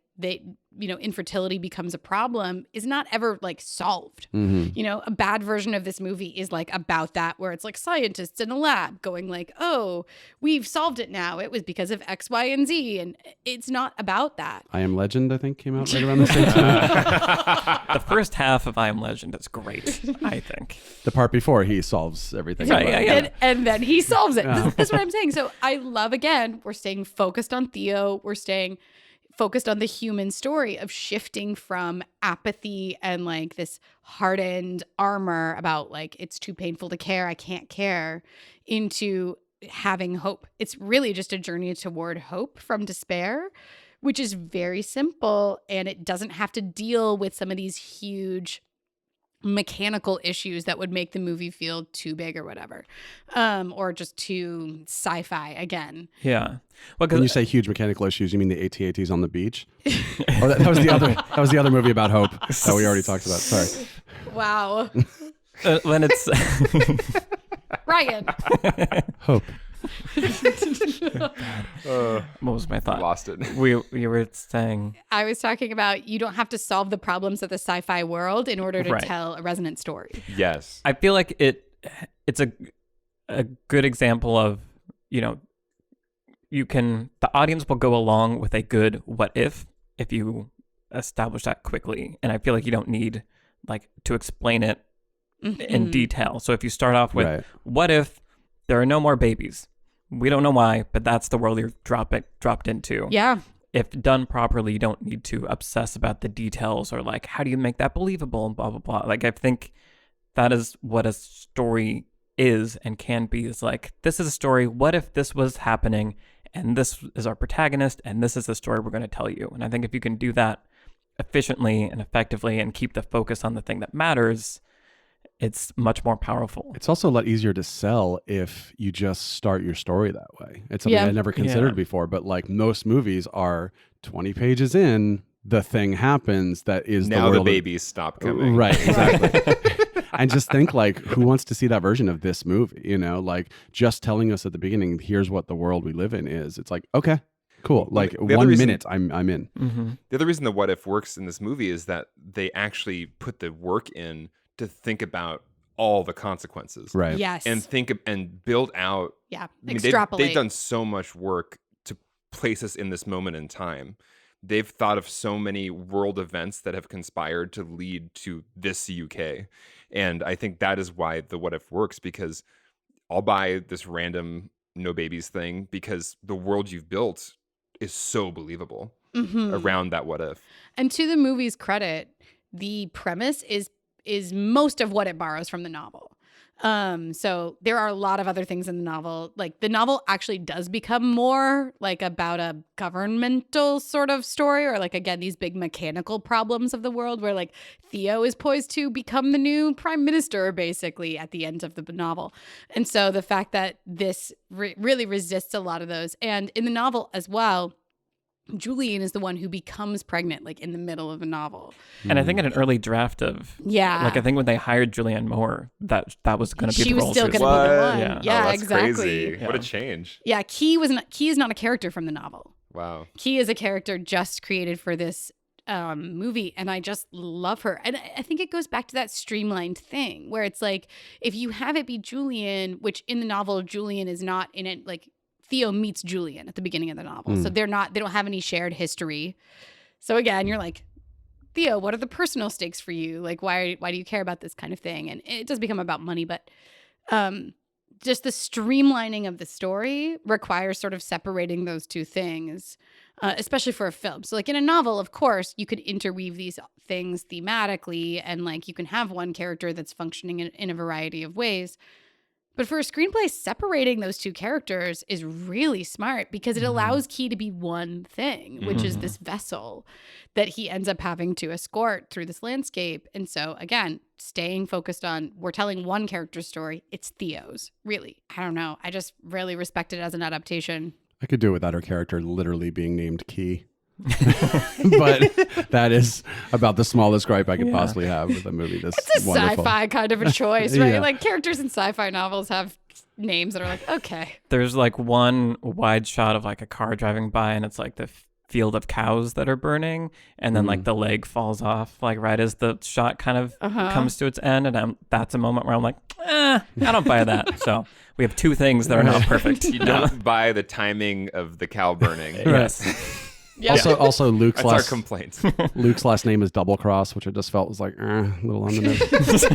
infertility becomes a problem is not ever like solved. You know, a bad version of this movie is like about that, where it's like scientists in a lab going like, oh, we've solved it now. It was because of X, Y, and Z. And it's not about that. I Am Legend, I think, came out right around the same time. The first half of I Am Legend is great, I think. The part before he solves everything. Right, yeah. And then he solves it. That's what I'm saying. So I love, again, we're staying focused on Theo. We're staying focused on the human story of shifting from apathy and like this hardened armor about like, it's too painful to care, I can't care, into having hope. It's really just a journey toward hope from despair, which is very simple, and it doesn't have to deal with some of these huge mechanical issues that would make the movie feel too big or whatever, or just too sci-fi again. Yeah. Well, when you say huge mechanical issues, you mean the AT-ATs on the beach? Or that was the other movie about hope that we already talked about. Sorry. Wow. When it's Ryan. Hope. What was my thought? Lost it. You were saying, I was talking about you don't have to solve the problems of the sci-fi world in order to tell a resonant story. Yes. I feel like it's a good example of, you know, the audience will go along with a good what if you establish that quickly. And I feel like you don't need like to explain it in detail. So if you start off with, what if there are no more babies? We don't know why, but that's the world you're dropped into. Yeah. If done properly, you don't need to obsess about the details or like, how do you make that believable and blah, blah, blah. Like, I think that is what a story is and can be, is like, this is a story. What if this was happening and this is our protagonist and this is the story we're going to tell you? And I think if you can do that efficiently and effectively and keep the focus on the thing that matters, it's much more powerful. It's also a lot easier to sell if you just start your story that way. It's something I never considered before, but like most movies are 20 pages in, the thing happens that is now the world babies stop coming. Right, exactly. And just think like, who wants to see that version of this movie? You know, like just telling us at the beginning, here's what the world we live in is. It's like, okay, cool. Like 1 minute, I'm in. Mm-hmm. The other reason the what if works in this movie is that they actually put the work in to think about all the consequences. Right. Yes. And build out. Yeah. I mean, Extrapolate. they've done so much work to place us in this moment in time. They've thought of so many world events that have conspired to lead to this UK. And I think that is why the what if works, because I'll buy this random no babies thing because the world you've built is so believable around that what if. And to the movie's credit, the premise is most of what it borrows from the novel. So there are a lot of other things in the novel. Like the novel actually does become more like about a governmental sort of story, or like, again, these big mechanical problems of the world where like Theo is poised to become the new prime minister basically at the end of the novel. And so the fact that this really resists a lot of those. And in the novel as well, Julian is the one who becomes pregnant, like in the middle of a novel. And I think in an early draft of, like I think when they hired Julianne Moore, that was going to be she the was role. Still going to be the one. Yeah, that's exactly. Crazy. Yeah. What a change. Yeah, Key is not a character from the novel. Wow. Key is a character just created for this movie, and I just love her. And I think it goes back to that streamlined thing where it's like, if you have it be Julian, which in the novel Julian is not in it, like Theo meets Julian at the beginning of the novel. So they don't have any shared history. So again, you're like, Theo, what are the personal stakes for you? Like, why do you care about this kind of thing? And it does become about money, but just the streamlining of the story requires sort of separating those two things, especially for a film. So like in a novel, of course, you could interweave these things thematically and like you can have one character that's functioning in a variety of ways. But for a screenplay, separating those two characters is really smart because it allows Key to be one thing, which is this vessel that he ends up having to escort through this landscape. And so, again, staying focused on, we're telling one character's story. It's Theo's, really. I don't know. I just really respect it as an adaptation. I could do it without her character literally being named Key. But that is about the smallest gripe I could possibly have with a movie this It's a wonderful. sci-fi kind of a choice, right? Yeah. Like characters in sci-fi novels have names that are like, okay. There's like one wide shot of like a car driving by and it's like the field of cows that are burning, and then like the leg falls off like right as the shot kind of comes to its end, and that's a moment where I'm like, I don't buy that. So we have two things that are not perfect. You don't buy the timing of the cow burning. Yes. Yeah. Also Luke's That's our last complaint. Luke's last name is Double Cross, which I just felt was like a little on the nose.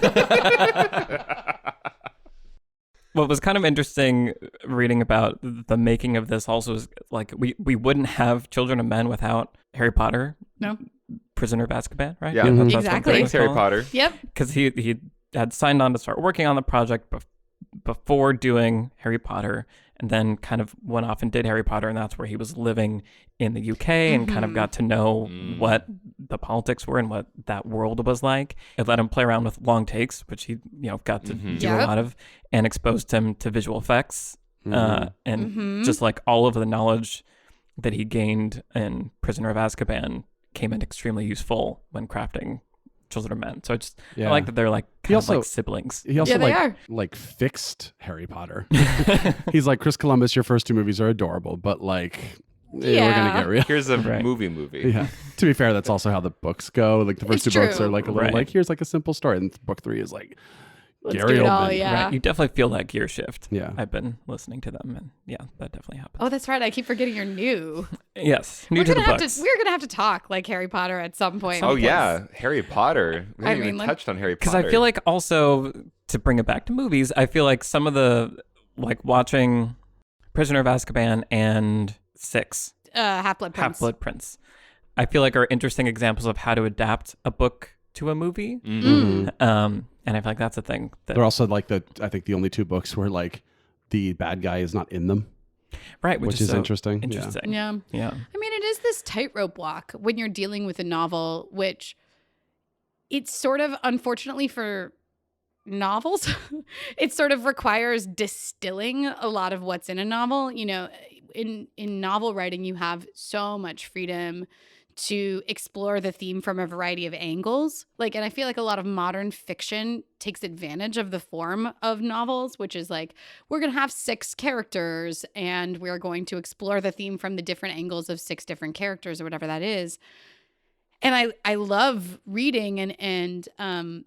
What was kind of interesting reading about the making of this also is like we wouldn't have Children of Men without Harry Potter. No. Prisoner of Azkaban, right? Yeah, That's what exactly. it Thanks, was Harry called. Potter. Yep. Because he had signed on to start working on the project before doing Harry Potter, and then kind of went off and did Harry Potter, and that's where he was living in the UK and kind of got to know what the politics were and what that world was like. It let him play around with long takes, which he got to do a lot of, and exposed him to visual effects and just like all of the knowledge that he gained in Prisoner of Azkaban came in extremely useful when crafting Children of Men. So I like that they're like kind of like siblings. He also they are. like fixed Harry Potter. He's like, Chris Columbus, your first two movies are adorable, but like we're gonna get real. Here's a movie. Yeah. To be fair, that's also how the books go. Like the first It's two books true. are like a little like here's like a simple story, and book 3 is like Let's Gary do it all, Oldman. yeah. Right. You definitely feel that gear shift. Yeah. I've been listening to them, and yeah, that definitely happens. Oh, that's right. I keep forgetting you're new. Yes, new We're to the gonna books. we're gonna have to talk like Harry Potter at some point. Oh yeah, Harry Potter. We haven't even like, touched on Harry Potter. Because I feel like also, to bring it back to movies, I feel like some of the, like watching Prisoner of Azkaban and Six, Half-Blood Prince. Half-Blood Prince, I feel like are interesting examples of how to adapt a book to a movie. And I feel like that's a thing. They're also like I think the only two books where like the bad guy is not in them. Right, which is so interesting. Interesting. Yeah. Yeah. I mean, it is this tightrope walk when you're dealing with a novel, which it's sort of, unfortunately for novels, it sort of requires distilling a lot of what's in a novel. You know, in novel writing, you have so much freedom to explore the theme from a variety of angles. Like, and I feel like a lot of modern fiction takes advantage of the form of novels, which is like, we're going to have 6 characters and we're going to explore the theme from the different angles of 6 different characters or whatever that is. And I love reading and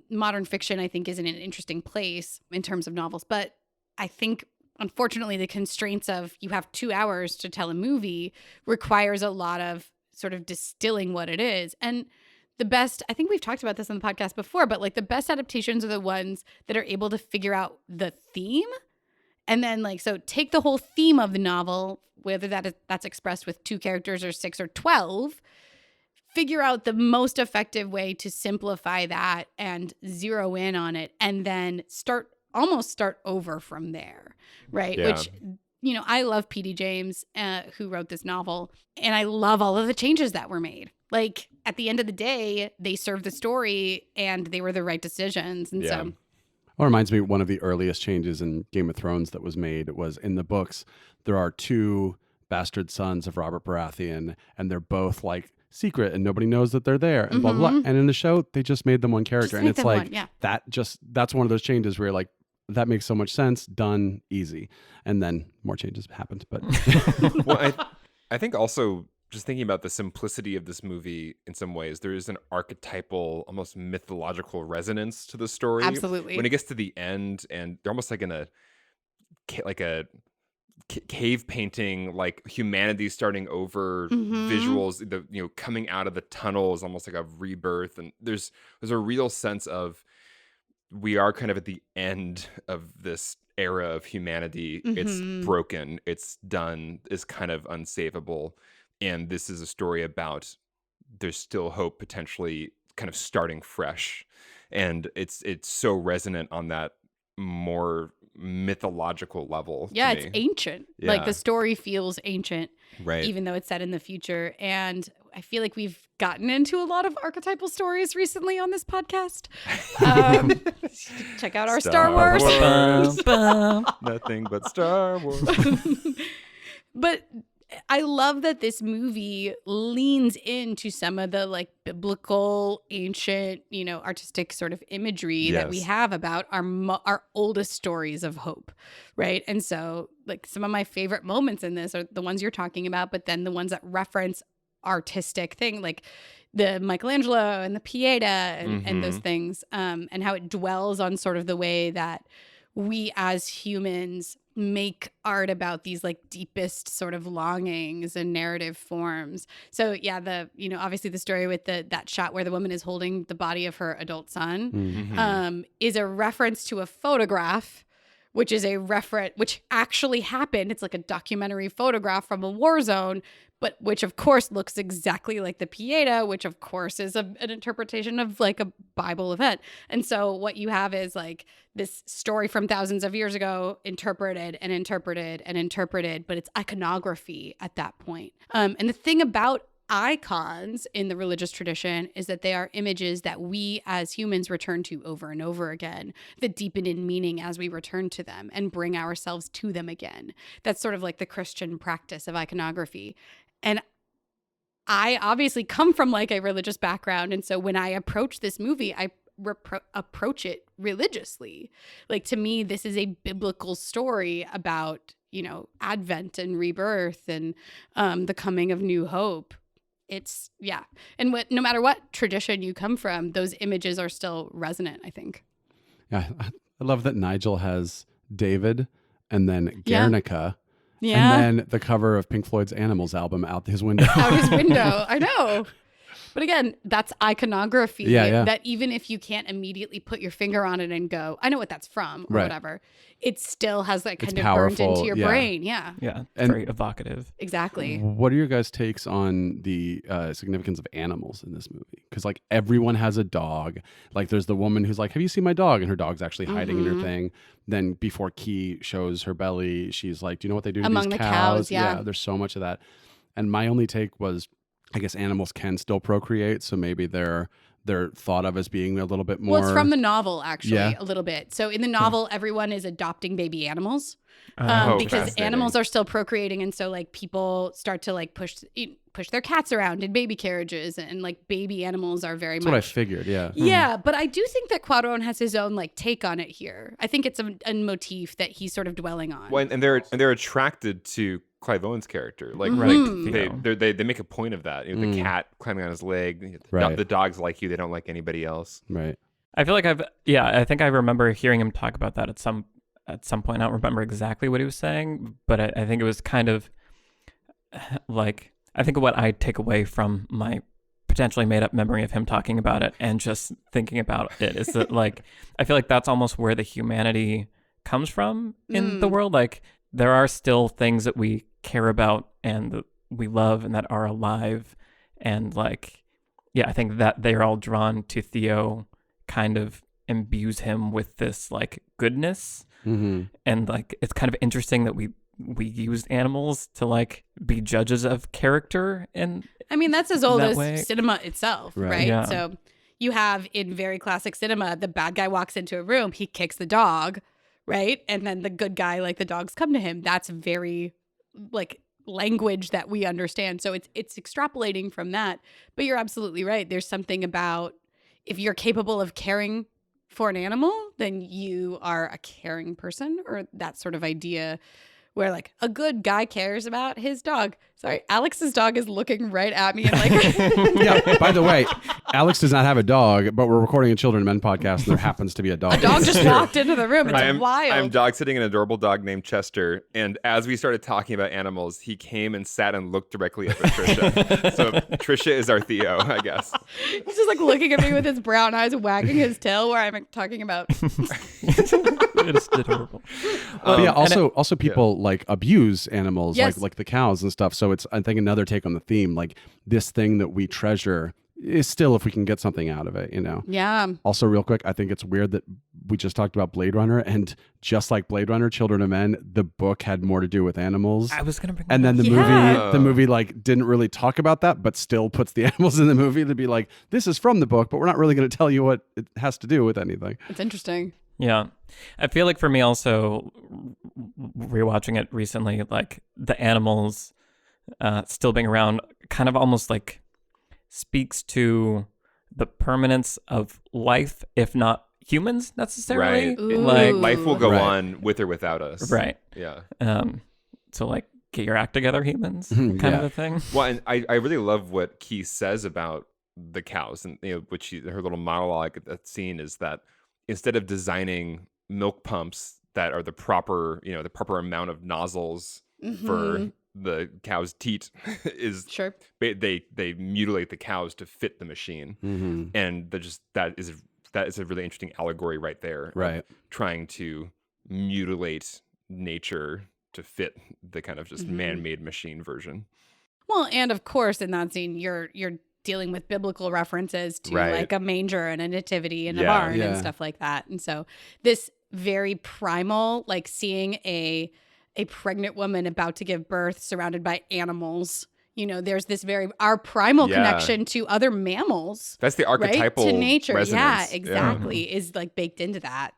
modern fiction, I think, is in an interesting place in terms of novels. But I think, unfortunately, the constraints of you have 2 hours to tell a movie requires a lot of sort of distilling what it is. And the best, I think we've talked about this on the podcast before, but like the best adaptations are the ones that are able to figure out the theme. And then like, so take the whole theme of the novel, whether that's expressed with 2 characters or 6 or 12, figure out the most effective way to simplify that and zero in on it, and then start over from there, right? Yeah. Which, you know, I love P.D. James, who wrote this novel, and I love all of the changes that were made. Like, at the end of the day, they served the story, and they were the right decisions. And so, Well, it reminds me, one of the earliest changes in Game of Thrones that was made was in the books, there are 2 bastard sons of Robert Baratheon, and they're both like secret and nobody knows that they're there and blah, blah, blah. And in the show, they just made them one character. And it's like, that's one of those changes where you're like, that makes so much sense, done, easy. And then more changes happened. But well, I think also just thinking about the simplicity of this movie in some ways, there is an archetypal, almost mythological resonance to the story. Absolutely. When it gets to the end and they're almost like in a cave painting, like humanity starting over, visuals, coming out of the tunnel is almost like a rebirth. And there's a real sense of, we are kind of at the end of this era of humanity. It's broken, it's done, it's kind of unsavable. And this is a story about there's still hope, potentially kind of starting fresh. And it's so resonant on that more mythological level. Yeah, it's ancient. Yeah. Like the story feels ancient, right? Even though it's set in the future. And I feel like we've gotten into a lot of archetypal stories recently on this podcast. Check out our Star Wars. Nothing but Star Wars. But I love that this movie leans into some of the like biblical, ancient, artistic sort of imagery that we have about our oldest stories of hope, right? And so like some of my favorite moments in this are the ones you're talking about, but then the ones that reference artistic thing, like the Michelangelo and the Pieta and those things, and how it dwells on sort of the way that we as humans make art about these like deepest sort of longings and narrative forms. So yeah, obviously the story with that shot where the woman is holding the body of her adult son is a reference to a photograph, which is which actually happened. It's like a documentary photograph from a war zone, but which of course looks exactly like the Pieta, which of course is an interpretation of like a Bible event. And so what you have is like this story from thousands of years ago interpreted and interpreted and interpreted, but it's iconography at that point. And the thing about icons in the religious tradition is that they are images that we as humans return to over and over again, that deepen in meaning as we return to them and bring ourselves to them again. That's sort of like the Christian practice of iconography. And I obviously come from like a religious background. And so when I approach this movie, I approach it religiously. Like, to me, this is a biblical story about, Advent and rebirth and the coming of new hope. It's, yeah. And no matter what tradition you come from, those images are still resonant, I think. Yeah, I love that Nigel has David and then Guernica. Yeah. And then the cover of Pink Floyd's Animals album out his window. Out his window. I know. But again, that's iconography. Yeah. That even if you can't immediately put your finger on it and go, I know what that's from or whatever, it still has that kind of burned into your brain. Yeah. Yeah. Very evocative. Exactly. What are your guys' takes on the significance of animals in this movie? Because like everyone has a dog. Like there's the woman who's like, have you seen my dog? And her dog's actually hiding in her thing. Then before Key shows her belly, she's like, do you know what they do to Among these the cows? Yeah. There's so much of that. And my only take was, I guess animals can still procreate, so maybe they're thought of as being a little bit more. Well, it's from the novel, actually, a little bit. So in the novel, everyone is adopting baby animals because animals are still procreating, and so like people start to like push their cats around in baby carriages, and like baby animals are very That's much. what I figured. Yeah. Yeah, but I do think that Cuarón has his own like take on it here. I think it's a motif that he's sort of dwelling on. Well, and they're attracted to Clive Owen's character, like they make a point of that. You know, the cat climbing on his leg, the dogs like you; they don't like anybody else. Right. I feel like I think I remember hearing him talk about that at some point. I don't remember exactly what he was saying, but I think it was kind of like, I think what I take away from my potentially made up memory of him talking about it and just thinking about it is that like, I feel like that's almost where the humanity comes from in the world. Like there are still things that we care about and that we love and that are alive. And like, I think that they're all drawn to Theo kind of imbues him with this like goodness. And like, it's kind of interesting that we used animals to like be judges of character. And I mean, that's as old as cinema itself, right? Yeah. So you have in very classic cinema, the bad guy walks into a room, he kicks the dog, right? And then the good guy, like the dogs come to him. That's very like language that we understand. So it's extrapolating from that. But you're absolutely right. There's something about if you're capable of caring for an animal, then you are a caring person, or that sort of idea where like a good guy cares about his dog. Sorry, Alex's dog is looking right at me and like Yeah, by the way, Alex does not have a dog, but we're recording a Children and Men podcast and there happens to be a dog. A dog just walked into the room. It's wild. I'm dog sitting an adorable dog named Chester, and as we started talking about animals, he came and sat and looked directly at Patricia. So Trisha is our Theo, I guess. He's just like looking at me with his brown eyes, wagging his tail where I'm talking about. It's adorable. Also people like abuse animals, like the cows and stuff. So it's, I think, another take on the theme, like this thing that we treasure is still, if we can get something out of it, you know? Yeah. Also, real quick, I think it's weird that we just talked about Blade Runner, and just like Blade Runner, Children of Men, the book had more to do with animals. I was gonna bring and then the movie like didn't really talk about that, but still puts the animals in the movie to be like, this is from the book, but we're not really going to tell you what it has to do with anything. It's interesting. Yeah. I feel like for me also, rewatching it recently, like the animals still being around kind of almost like speaks to the permanence of life, if not humans necessarily. Right. Like life will go on with or without us. Right. Yeah. So like, get your act together, humans, kind of a thing. Well, and I really love what Keith says about the cows, and which her little monologue at that scene is that instead of designing milk pumps that are the proper amount of nozzles for the cow's teat, is they mutilate the cows to fit the machine, and that is a really interesting allegory right there, right? Trying to mutilate nature to fit the kind of just man-made machine version. Well, and of course, in that scene, you're dealing with biblical references to like a manger and a nativity and a barn and stuff like that. And so this very primal, like seeing a pregnant woman about to give birth surrounded by animals, there's this our primal connection to other mammals. That's the archetypal to nature. Resonance. Yeah, exactly. Is like baked into that.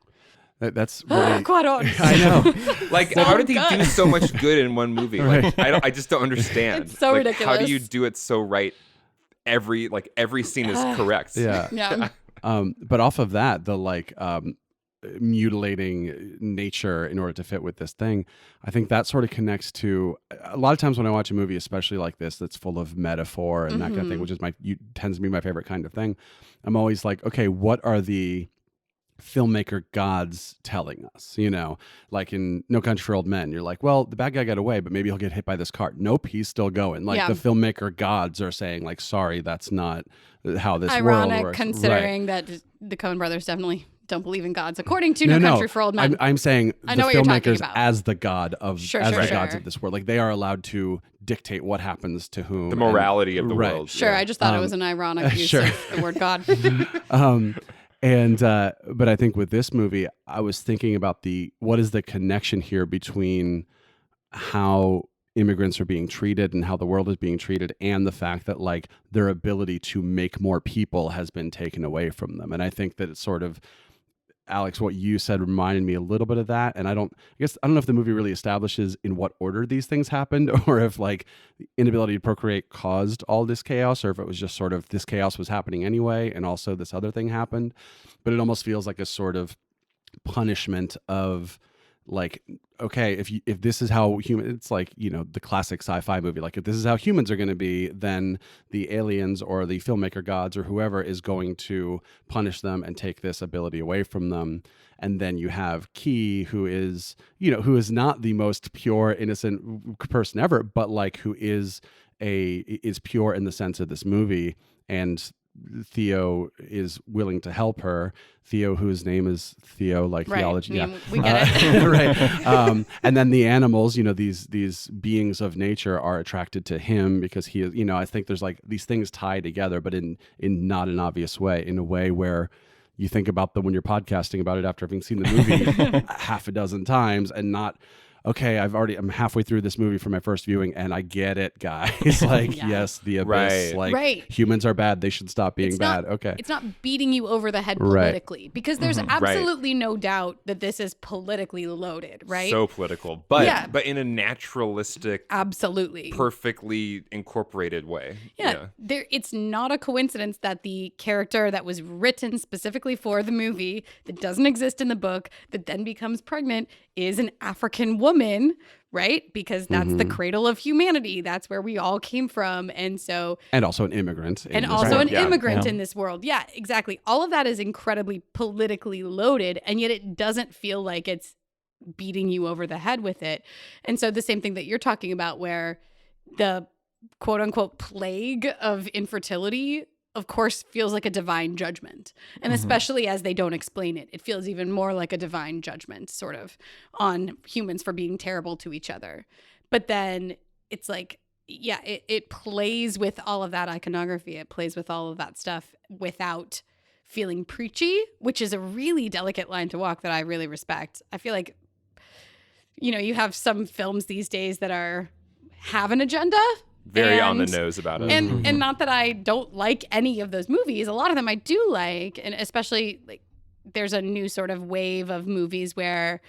That's really... Cuarón. I know. Like, how did he do so much good in one movie? Like, I just don't understand. It's so ridiculous. How do you do it so right? Every scene is correct. Yeah. But off of that, the mutilating nature in order to fit with this thing, I think that sort of connects to a lot of times when I watch a movie, especially like this, that's full of metaphor and that kind of thing, which is tends to be my favorite kind of thing. I'm always like, okay, what are the filmmaker gods telling us, like in No Country for Old Men, you're like, well, the bad guy got away, but maybe he'll get hit by this car. Nope, he's still going. Like the filmmaker gods are saying, like, sorry, that's not how this world works. Considering that the Coen brothers definitely don't believe in gods, according to No Country for Old Men. I'm saying the filmmakers as the god of gods of this world, like they are allowed to dictate what happens to whom, the morality of the world. Sure, I just thought it was an ironic use of the word god. But I think with this movie, I was thinking about what is the connection here between how immigrants are being treated and how the world is being treated, and the fact that like their ability to make more people has been taken away from them. And I think that it's sort of, Alex, what you said reminded me a little bit of that. And I don't know if the movie really establishes in what order these things happened, or if like the inability to procreate caused all this chaos, or if it was just sort of this chaos was happening anyway, and also this other thing happened. But it almost feels like a sort of punishment of like, okay, if this is how it's like, the classic sci-fi movie, like if this is how humans are going to be, then the aliens or the filmmaker gods or whoever is going to punish them and take this ability away from them. And then you have Key, who is not the most pure, innocent person ever, but like who is pure in the sense of this movie. And Theo is willing to help her. Theo, whose name is Theo, like theology. We get it. Right. And then the animals, these beings of nature are attracted to him because he is, I think there's like these things tie together, but in not an obvious way, in a way where you think about them when you're podcasting about it after having seen the movie half a dozen times and not, okay, I'm halfway through this movie for my first viewing and I get it, guys. Like, yes, the abyss, humans are bad. They should stop being bad. Okay. It's not beating you over the head politically because there's absolutely no doubt that this is politically loaded, right? So political, but in a naturalistic, absolutely perfectly incorporated way. Yeah. It's not a coincidence that the character that was written specifically for the movie that doesn't exist in the book that then becomes pregnant is an African woman, right? Because that's the cradle of humanity. That's where we all came from. And also an immigrant. In this world. Yeah, exactly. All of that is incredibly politically loaded, and yet it doesn't feel like it's beating you over the head with it. And so the same thing that you're talking about, where the quote unquote plague of infertility of course feels like a divine judgment, and especially as they don't explain it, it feels even more like a divine judgment sort of on humans for being terrible to each other. But then it's like, it plays with all of that iconography, it plays with all of that stuff without feeling preachy, which is a really delicate line to walk that I really respect. I feel like you have some films these days that have an agenda, very on the nose about it. And not that I don't like any of those movies. A lot of them I do like. And especially like there's a new sort of wave of movies where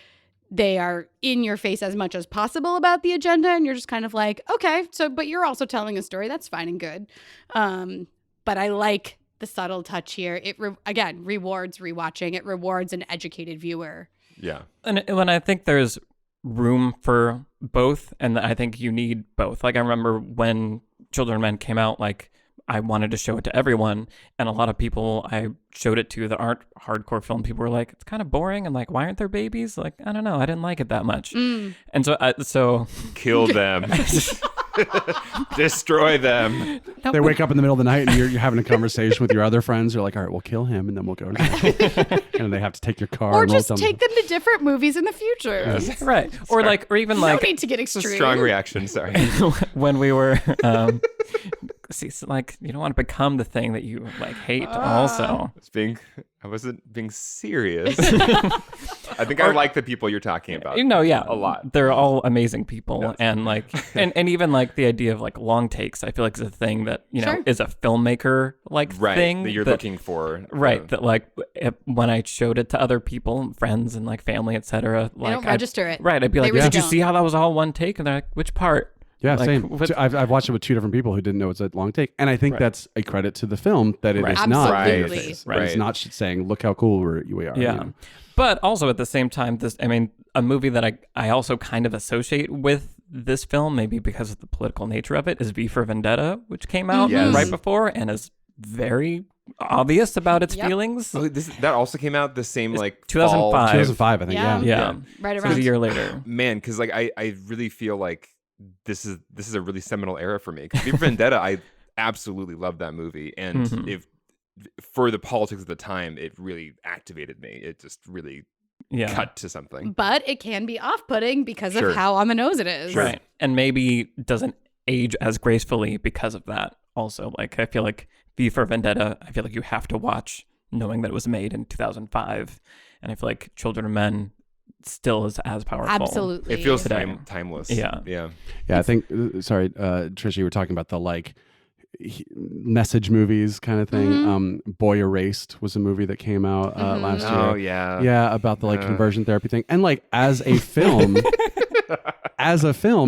they are in your face as much as possible about the agenda. And you're just kind of like, okay, but you're also telling a story. That's fine and good. But I like the subtle touch here. It, again, rewards rewatching. It rewards an educated viewer. Yeah. And when I think there's room for both, and I think you need both. Like I remember when Children of Men came out, like I wanted to show it to everyone, and a lot of people I showed it to that aren't hardcore film people were like, it's kind of boring. I'm like, why aren't there babies? Like, I don't know, I didn't like it that much. And so kill them. Destroy them. They wake up in the middle of the night and you're having a conversation with your other friends. You're like, all right, we'll kill him and then we'll go to and they have to take your car. Or just take them to different movies in the future. Yes. Right. Or even no need to get extreme. Strong reaction, sorry. When we were like, you don't want to become the thing that you like hate also. I wasn't being serious. I think I like the people you're talking about. A lot. They're all amazing people. Yes. And like and even like the idea of like long takes, I feel like is a thing that, is a filmmaker thing that you're looking for. Right. That like when I showed it to other people, friends and like family, etc. They don't register it. Right. I'd be like, did you see how that was all one take? And they're like, which part? Yeah, same. I've watched it with two different people who didn't know it's a long take. And I think that's a credit to the film that it is not. Absolutely. Right. It's not saying, look how cool we are. Yeah. But also at the same time, a movie that I also kind of associate with this film, maybe because of the political nature of it, is V for Vendetta, which came out right before and is very obvious about its feelings. Oh, that also came out the same like 2005. fall. 2005, I think. Yeah. Right So it around was a year later. Man, because like I really feel like this is a really seminal era for me. Because V for Vendetta, I absolutely loved that movie, and if for the politics of the time, it really activated me. It just really cut to something. But it can be off-putting because of how on the nose it is. Sure. Right. And maybe doesn't age as gracefully because of that. Also, like I feel like V for Vendetta, I feel like you have to watch knowing that it was made in 2005, and I feel like Children of Men still is as powerful. Absolutely. It feels timeless. Yeah. I think, sorry, Tricia, you were talking about the like message movies kind of thing. Boy Erased was a movie that came out last year. Oh, yeah. Yeah, about the like conversion therapy thing. And like as a film,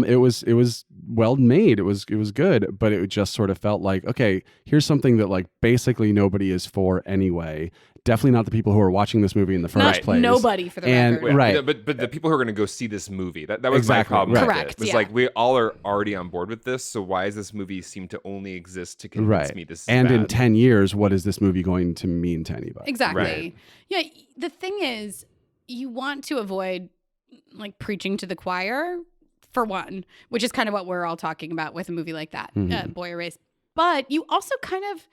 it was well made. It was good, but it just sort of felt like, okay, here's something that like basically nobody is for anyway. Definitely not the people who are watching this movie in the first place. Nobody, for the record. Right. But the people who are going to go see this movie, that was my problem. Right. Correct. It was like, we all are already on board with this, so why does this movie seem to only exist to convince me this is and bad? in 10 years, what is this movie going to mean to anybody? Exactly. Right. Yeah, the thing is, you want to avoid like preaching to the choir, for one, which is kind of what we're all talking about with a movie like that, Boy Erased. But you also kind of,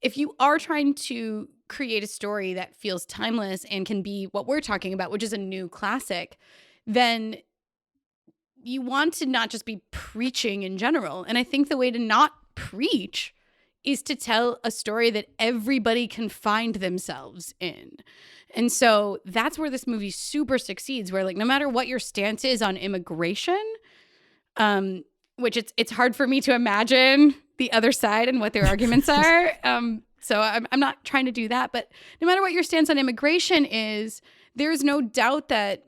if you are trying to create a story that feels timeless and can be what we're talking about, which is a new classic, then you want to not just be preaching in general. And I think the way to not preach is to tell a story that everybody can find themselves in. And so that's where this movie super succeeds, where like no matter what your stance is on immigration, which it's hard for me to imagine the other side and what their arguments are. So I'm not trying to do that, but no matter what your stance on immigration is, there's no doubt that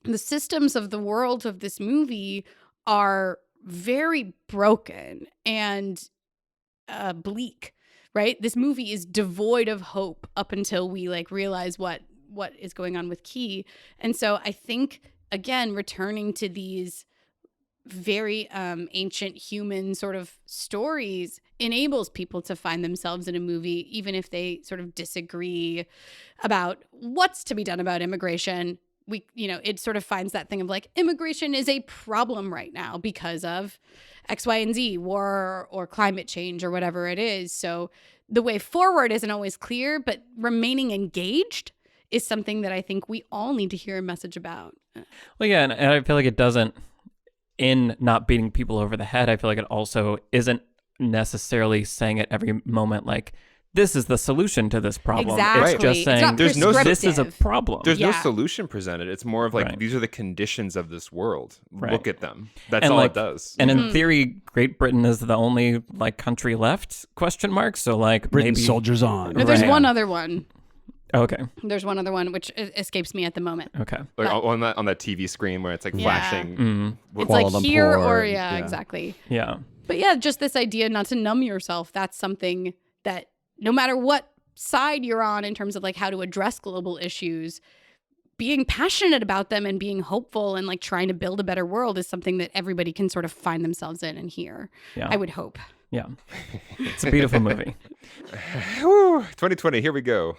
the systems of the world of this movie are very broken and bleak, right? This movie is devoid of hope up until we like realize what is going on with Key. And so I think, again, returning to these very ancient human sort of stories enables people to find themselves in a movie, even if they sort of disagree about what's to be done about immigration. It sort of finds that thing of like, immigration is a problem right now because of X, Y, and Z, war or climate change or whatever it is. So the way forward isn't always clear, but remaining engaged is something that I think we all need to hear a message about. Well, yeah, and I feel like it doesn't, in not beating people over the head, I feel like it also isn't necessarily saying at every moment like, this is the solution to this problem. Exactly. It's just saying this is a problem. There's no solution presented. It's more of like, these are the conditions of this world. Look at them. That's all it does. And in theory, Great Britain is the only like country left, ? So like Britain maybe soldiers on. No, there's one other one. Okay. There's one other one which escapes me at the moment. Okay. Like on that TV screen where it's like flashing. It's like here or exactly. Yeah. But yeah, just this idea not to numb yourself. That's something that no matter what side you're on in terms of like how to address global issues, being passionate about them and being hopeful and like trying to build a better world is something that everybody can sort of find themselves in and hear. Yeah. I would hope. Yeah. It's a beautiful movie. 2020, here we go.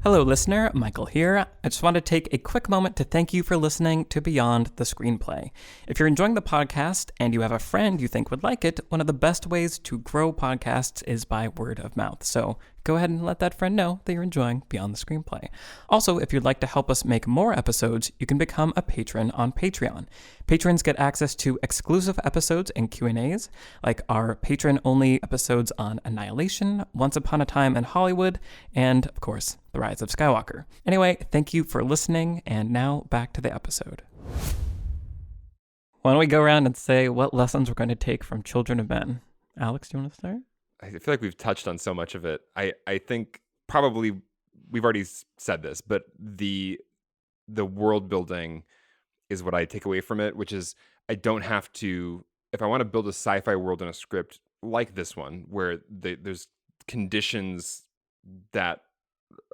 Hello, listener. Michael here. I just want to take a quick moment to thank you for listening to Beyond the Screenplay. If you're enjoying the podcast and you have a friend you think would like it, one of the best ways to grow podcasts is by word of mouth. So go ahead and let that friend know that you're enjoying Beyond the Screenplay. Also, if you'd like to help us make more episodes, you can become a patron on Patreon. Patrons get access to exclusive episodes and Q&As, like our patron-only episodes on Annihilation, Once Upon a Time in Hollywood, and, of course, The Rise of Skywalker. Anyway, thank you for listening, and now back to the episode. Why don't we go around and say what lessons we're going to take from Children of Men? Alex, do you want to start? I feel like we've touched on so much of it. I think probably we've already said this, but the world building is what I take away from it, which is I don't have to, if I want to build a sci-fi world in a script like this one, where there's conditions that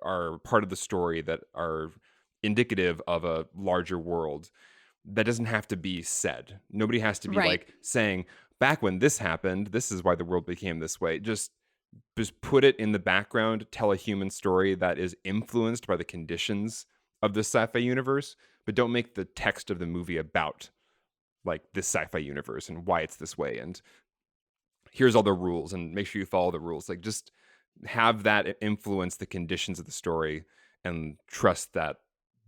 are part of the story that are indicative of a larger world, that doesn't have to be said. Nobody has to be like saying, back when this happened, this is why the world became this way. Just just put it in the background, tell a human story that is influenced by the conditions of the sci-fi universe, but don't make the text of the movie about like this sci-fi universe and why it's this way. And here's all the rules and make sure you follow the rules. Like just have that influence the conditions of the story and trust that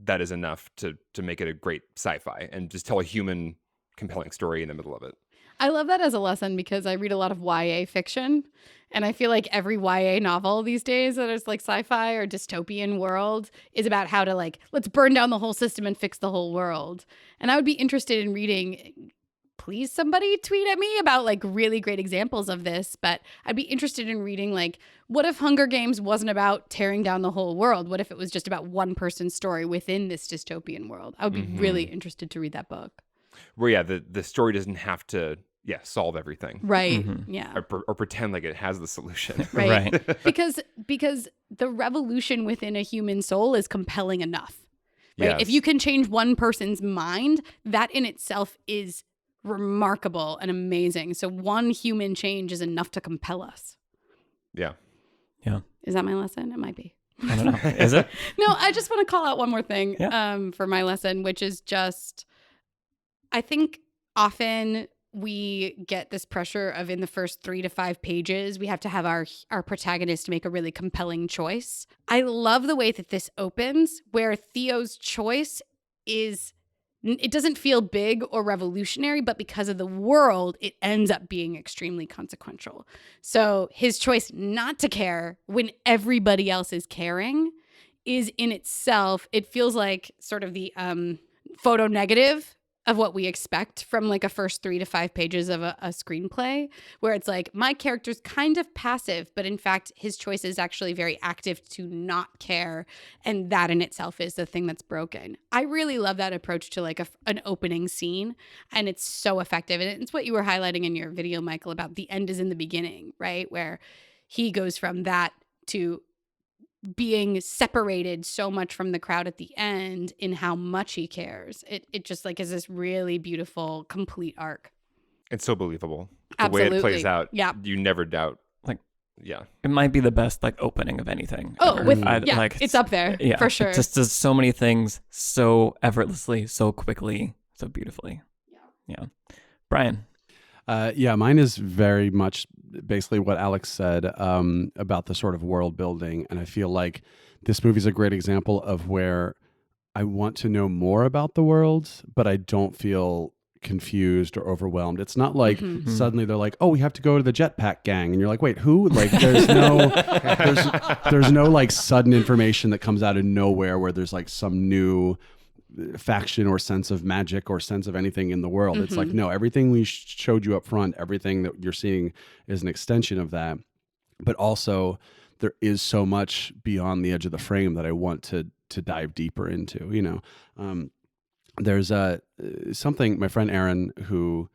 that is enough to make it a great sci-fi and just tell a human compelling story in the middle of it. I love that as a lesson because I read a lot of YA fiction, and I feel like every YA novel these days that is like sci-fi or dystopian world is about how to like, let's burn down the whole system and fix the whole world. And I would be interested in reading, please somebody tweet at me about like really great examples of this, but I'd be interested in reading like, what if Hunger Games wasn't about tearing down the whole world? What if it was just about one person's story within this dystopian world? I would be really interested to read that book. Where yeah, the story doesn't have to solve everything, right? Yeah, or pretend like it has the solution, right? because the revolution within a human soul is compelling enough, right? Yes. If you can change one person's mind, that in itself is remarkable and amazing. So one human change is enough to compel us. Yeah. Is that my lesson? It might be. I don't know. Is it? No, I just want to call out one more thing for my lesson, which is just, I think often we get this pressure of in the first 3 to 5 pages, we have to have our protagonist make a really compelling choice. I love the way that this opens, where Theo's choice is, it doesn't feel big or revolutionary, but because of the world, it ends up being extremely consequential. So his choice not to care when everybody else is caring is in itself, it feels like sort of the photo negative of what we expect from like a first 3 to 5 pages of a screenplay, where it's like, my character's kind of passive, but in fact, his choice is actually very active to not care. And that in itself is the thing that's broken. I really love that approach to like an opening scene. And it's so effective. And it's what you were highlighting in your video, Michael, about the end is in the beginning, right? Where he goes from that to being separated so much from the crowd at the end in how much he cares. It just like is this really beautiful, complete arc. It's so believable. The Absolutely. way it plays out, yeah, you never doubt. Like, yeah, it might be the best like opening of anything. Oh, ever. like, it's up there for sure. It just does so many things so effortlessly, so quickly, so beautifully. Yeah. Brian. Mine is very much basically what Alex said about the sort of world building. And I feel like this movie is a great example of where I want to know more about the world, but I don't feel confused or overwhelmed. It's not like suddenly they're like, oh, we have to go to the jetpack gang. And you're like, wait, who? Like there's no like sudden information that comes out of nowhere where there's like some new faction or sense of magic or sense of anything in the world. It's like, no, everything we showed you up front, everything that you're seeing is an extension of that. But also there is so much beyond the edge of the frame that I want to dive deeper into, you know. There's something, my friend Aaron, who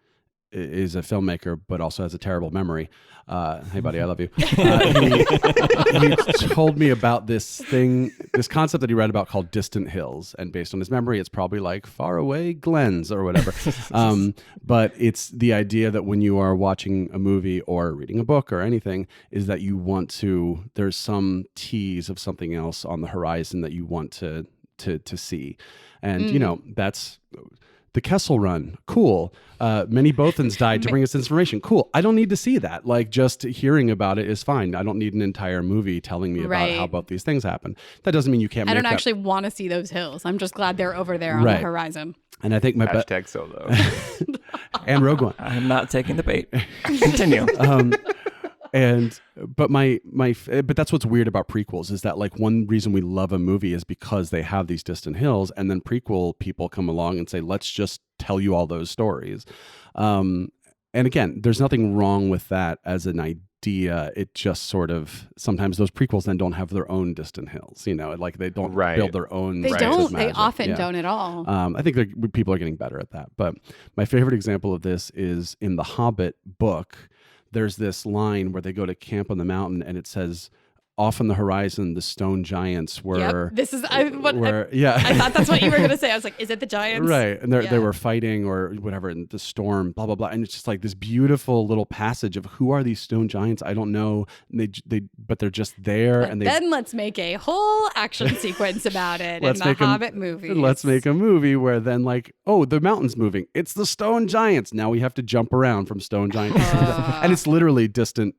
is a filmmaker but also has a terrible memory. Hey buddy, I love you. He told me about this concept that he read about called distant hills, and based on his memory, it's probably like faraway glens or whatever. But it's the idea that when you are watching a movie or reading a book or anything, is that you want to, there's some tease of something else on the horizon that you want to see, and you know, that's the Kessel Run. Cool. Many Bothans died to bring us information. Cool. I don't need to see that. Like, just hearing about it is fine. I don't need an entire movie telling me about how both these things happen. That doesn't mean you can't. I don't actually want to see those hills. I'm just glad they're over there on the horizon. And I think my hashtag solo and Rogue One. I'm not taking the bait. Continue. But that's what's weird about prequels, is that like one reason we love a movie is because they have these distant hills, and then prequel people come along and say, let's just tell you all those stories. And again, there's nothing wrong with that as an idea. It just sort of, sometimes those prequels then don't have their own distant hills, you know, like they don't build their own. They don't. They often don't at all. I think people are getting better at that. But my favorite example of this is in the Hobbit book. There's this line where they go to camp on the mountain and it says, off on the horizon, the stone giants were. Yep. This is I yeah. thought that's what you were going to say. I was like, is it the giants? Right. And they were fighting or whatever in the storm, blah, blah, blah. And it's just like this beautiful little passage of who are these stone giants? I don't know. And but they're just there. But then let's make a whole action sequence about it in the Hobbit movie. Let's make a movie where then like, oh, the mountain's moving. It's the stone giants. Now we have to jump around from stone giants. And it's literally distant,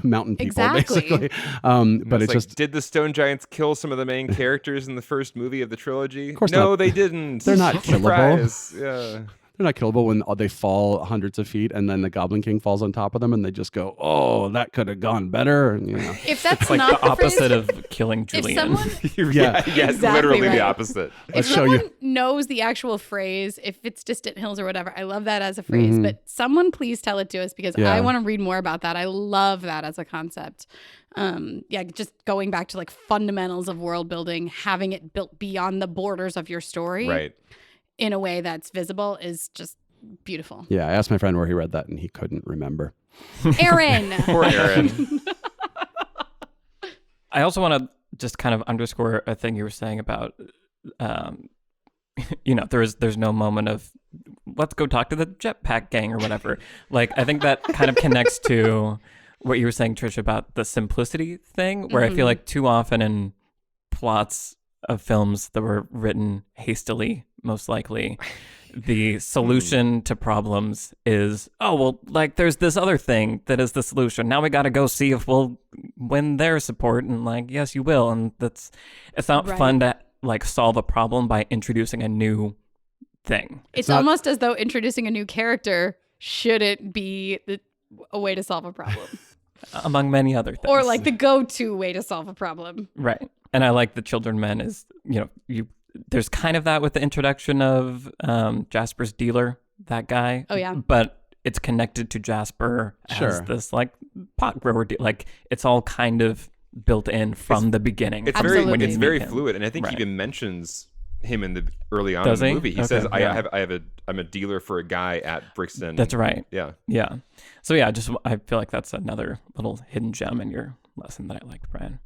mountain people, basically. But it's just... Did the stone giants kill some of the main characters in the first movie of the trilogy? Of course no, not. They didn't. They're not killable. Yeah. They're not killable when they fall hundreds of feet and then the Goblin King falls on top of them and they just go, oh, that could have gone better. And, If that's it's like not the opposite of killing Julian. Yes, exactly literally the opposite. If someone knows the actual phrase, if it's distant hills or whatever, I love that as a phrase, but someone please tell it to us because I want to read more about that. I love that as a concept. Just going back to like fundamentals of world building, having it built beyond the borders of your story. Right. In a way that's visible is just beautiful. Yeah, I asked my friend where he read that and he couldn't remember. Aaron. Poor Aaron. I also want to just kind of underscore a thing you were saying about, there's no moment of let's go talk to the jetpack gang or whatever. Like, I think that kind of connects to what you were saying, Trish, about the simplicity thing, where I feel like too often in plots of films that were written hastily, most likely, the solution to problems is, there's this other thing that is the solution. Now we got to go see if we'll win their support. And like, yes, you will. And it's not fun to like solve a problem by introducing a new thing. It's almost as though introducing a new character shouldn't be a way to solve a problem. Among many other things. Or like the go-to way to solve a problem. Right. And I like the Children Men is, there's kind of that with the introduction of Jasper's dealer, that guy. Oh, yeah. But it's connected to Jasper as this like pot grower. Like it's all kind of built in from the beginning. It's very fluid. And I think he even mentions him early on in the movie. He says, I'm a dealer for a guy at Brixton. That's right. Yeah. Yeah. So I feel like that's another little hidden gem in your lesson that I liked, Brian.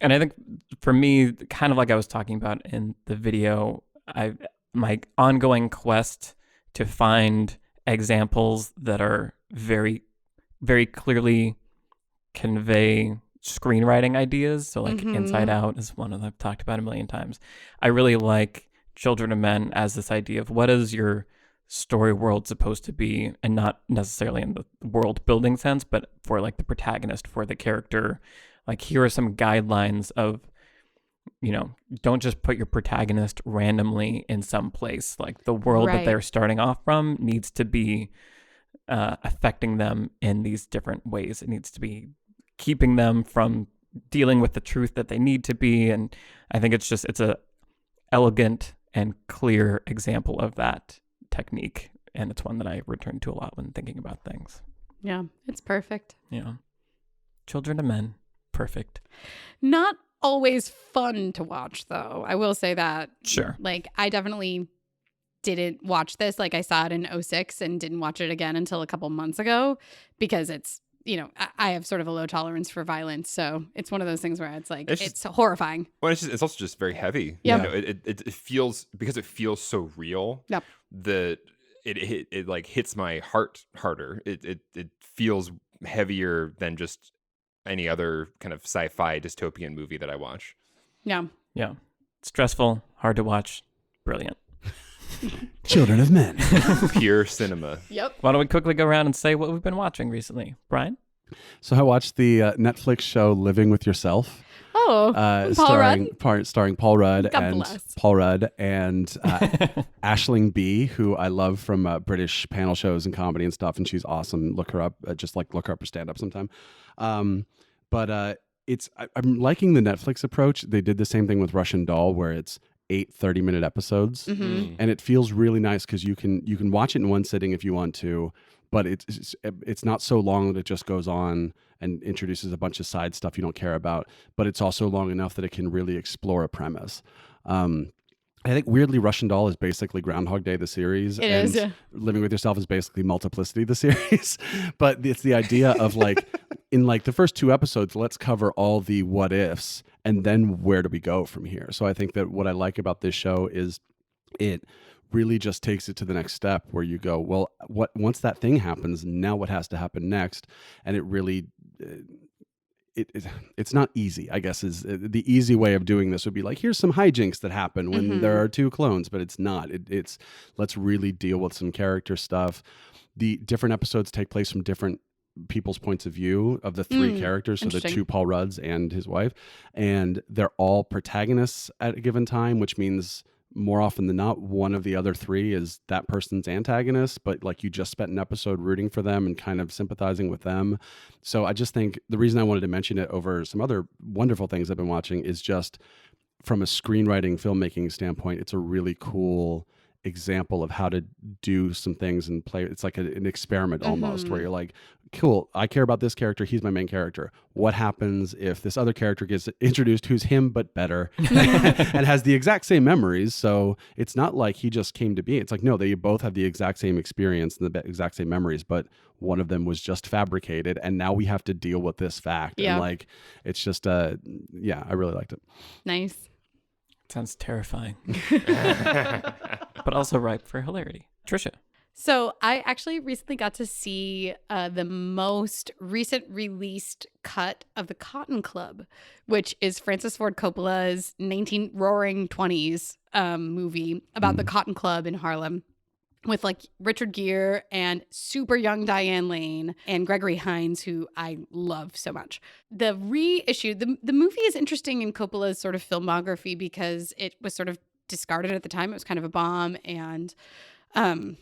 And I think for me, kind of like I was talking about in the video, my ongoing quest to find examples that are very, very clearly convey screenwriting ideas. So like Inside Out is one that I've talked about a million times. I really like Children of Men as this idea of what is your story world supposed to be, and not necessarily in the world building sense, but for like the protagonist, for the character. Like, here are some guidelines of, don't just put your protagonist randomly in some place. Like, the world that they're starting off from needs to be affecting them in these different ways. It needs to be keeping them from dealing with the truth that they need to be. And I think it's a elegant and clear example of that technique. And it's one that I return to a lot when thinking about things. Yeah, it's perfect. Yeah. Children of Men. Perfect. Not always fun to watch, though. I will say that. Sure. Like, I definitely didn't watch this. Like, I saw it in 2006 and didn't watch it again until a couple months ago because it's, I have sort of a low tolerance for violence. So it's one of those things where it's like, it's horrifying. Well, it's also just very heavy. Yeah. It feels, because it feels so real, yep. that it like hits my heart harder. It feels heavier than just any other kind of sci-fi dystopian movie that I watch. Yeah. Yeah. Stressful, hard to watch, brilliant. Children of Men. Pure cinema. Yep. Why don't we quickly go around and say what we've been watching recently? Brian? So I watched the Netflix show Living with Yourself. Oh, starring Paul Rudd God and bless. Paul Rudd and Aisling B, who I love from British panel shows and comedy and stuff, and she's awesome. Look her up, look her up or stand up sometime. But I'm liking the Netflix approach. They did the same thing with Russian Doll, where it's 8 30-minute episodes, and it feels really nice because you can watch it in one sitting if you want to, but it's not so long that it just goes on and introduces a bunch of side stuff you don't care about, but it's also long enough that it can really explore a premise. I think weirdly, Russian Doll is basically Groundhog Day, the series. It is, yeah. Living with Yourself is basically Multiplicity, the series. But it's the idea of like in like the first 2 episodes, let's cover all the what ifs and then where do we go from here. So I think that what I like about this show is it really just takes it to the next step where you go, well, once that thing happens, now what has to happen next? And it really it's not easy, I guess, is the easy way of doing this would be like, here's some hijinks that happen when there are 2 clones, but it's not. It's let's really deal with some character stuff. The different episodes take place from different people's points of view of the 3 characters, so the 2 Paul Rudds and his wife, and they're all protagonists at a given time, which means more often than not, one of the other 3 is that person's antagonist, but like you just spent an episode rooting for them and kind of sympathizing with them. So I just think the reason I wanted to mention it over some other wonderful things I've been watching is just from a screenwriting, filmmaking standpoint, it's a really cool example of how to do some things and play. It's like an experiment almost where you're like, cool, I care about this character. He's my main character. What happens if this other character gets introduced who's him, but better and has the exact same memories? So it's not like he just came to be. It's like, no, they both have the exact same experience and the exact same memories, but one of them was just fabricated. And now we have to deal with this fact. Yeah. And like, it's just, I really liked it. Nice. Sounds terrifying. But also ripe for hilarity. Trisha. So I actually recently got to see the most recent released cut of The Cotton Club, which is Francis Ford Coppola's Roaring 20s movie about the Cotton Club in Harlem, with like Richard Gere and super young Diane Lane and Gregory Hines, who I love so much. The reissue, the movie is interesting in Coppola's sort of filmography because it was sort of discarded at the time. It was kind of a bomb and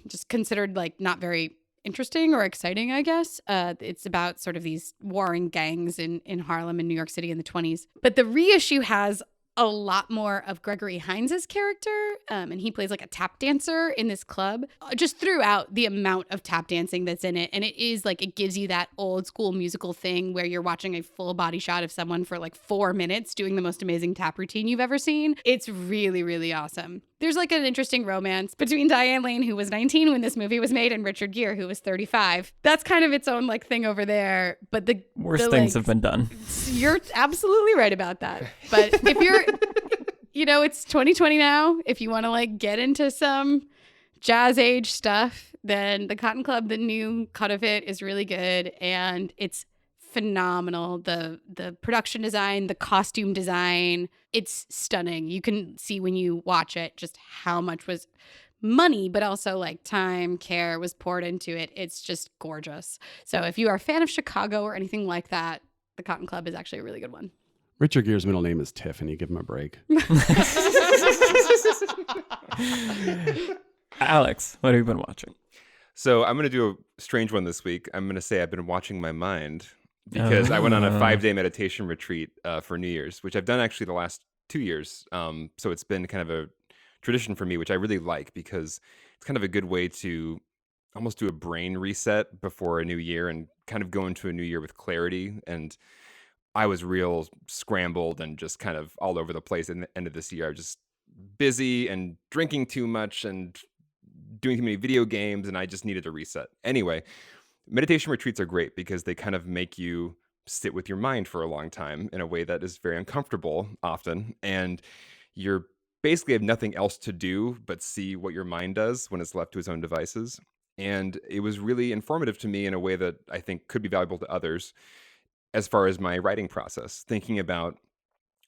just considered like not very interesting or exciting, I guess. It's about sort of these warring gangs in Harlem and New York City in the 20s. But the reissue has a lot more of Gregory Hines' character, and he plays like a tap dancer in this club, just throughout the amount of tap dancing that's in it. And it is like, it gives you that old school musical thing where you're watching a full body shot of someone for like 4 minutes doing the most amazing tap routine you've ever seen. It's really, really awesome. There's like an interesting romance between Diane Lane, who was 19 when this movie was made, and Richard Gere, who was 35. That's kind of its own like thing over there. But the worst things have been done. You're absolutely right about that. But if you're, it's 2020 now. If you want to like get into some jazz age stuff, then The Cotton Club, the new cut of it, is really good, and it's phenomenal. The production design, the costume design, it's stunning. You can see when you watch it just how much was money, but also like time, care was poured into it. It's just gorgeous. So if you are a fan of Chicago or anything like that, The Cotton Club is actually a really good one. Richard Gere's middle name is Tiffany. Give him a break. Alex, what have you been watching? So I'm going to do a strange one this week. I'm going to say I've been watching my mind, because I went on a 5-day meditation retreat for New Year's, which I've done actually the last 2 years. So it's been kind of a tradition for me, which I really like, because it's kind of a good way to almost do a brain reset before a new year and kind of go into a new year with clarity. And I was real scrambled and just kind of all over the place at the end of this year. I was just busy and drinking too much and doing too many video games, and I just needed a reset. Anyway, meditation retreats are great because they kind of make you sit with your mind for a long time in a way that is very uncomfortable often. And you're basically have nothing else to do but see what your mind does when it's left to its own devices. And it was really informative to me in a way that I think could be valuable to others as far as my writing process, thinking about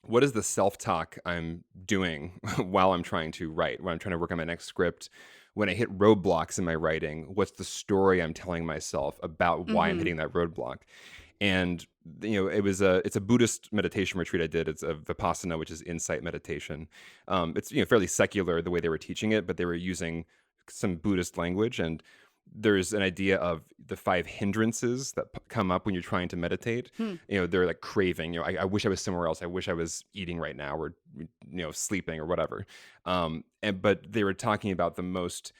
what is the self-talk I'm doing while I'm trying to write, when I'm trying to work on my next script. When I hit roadblocks in my writing, what's the story I'm telling myself about why I'm hitting that roadblock? And it's a Buddhist meditation retreat I did. It's a Vipassana, which is insight meditation. It's fairly secular the way they were teaching it, but they were using some Buddhist language. And there's an idea of the 5 hindrances that come up when you're trying to meditate. They're like craving. I wish I was somewhere else. I wish I was eating right now, or sleeping or whatever. But they were talking about the most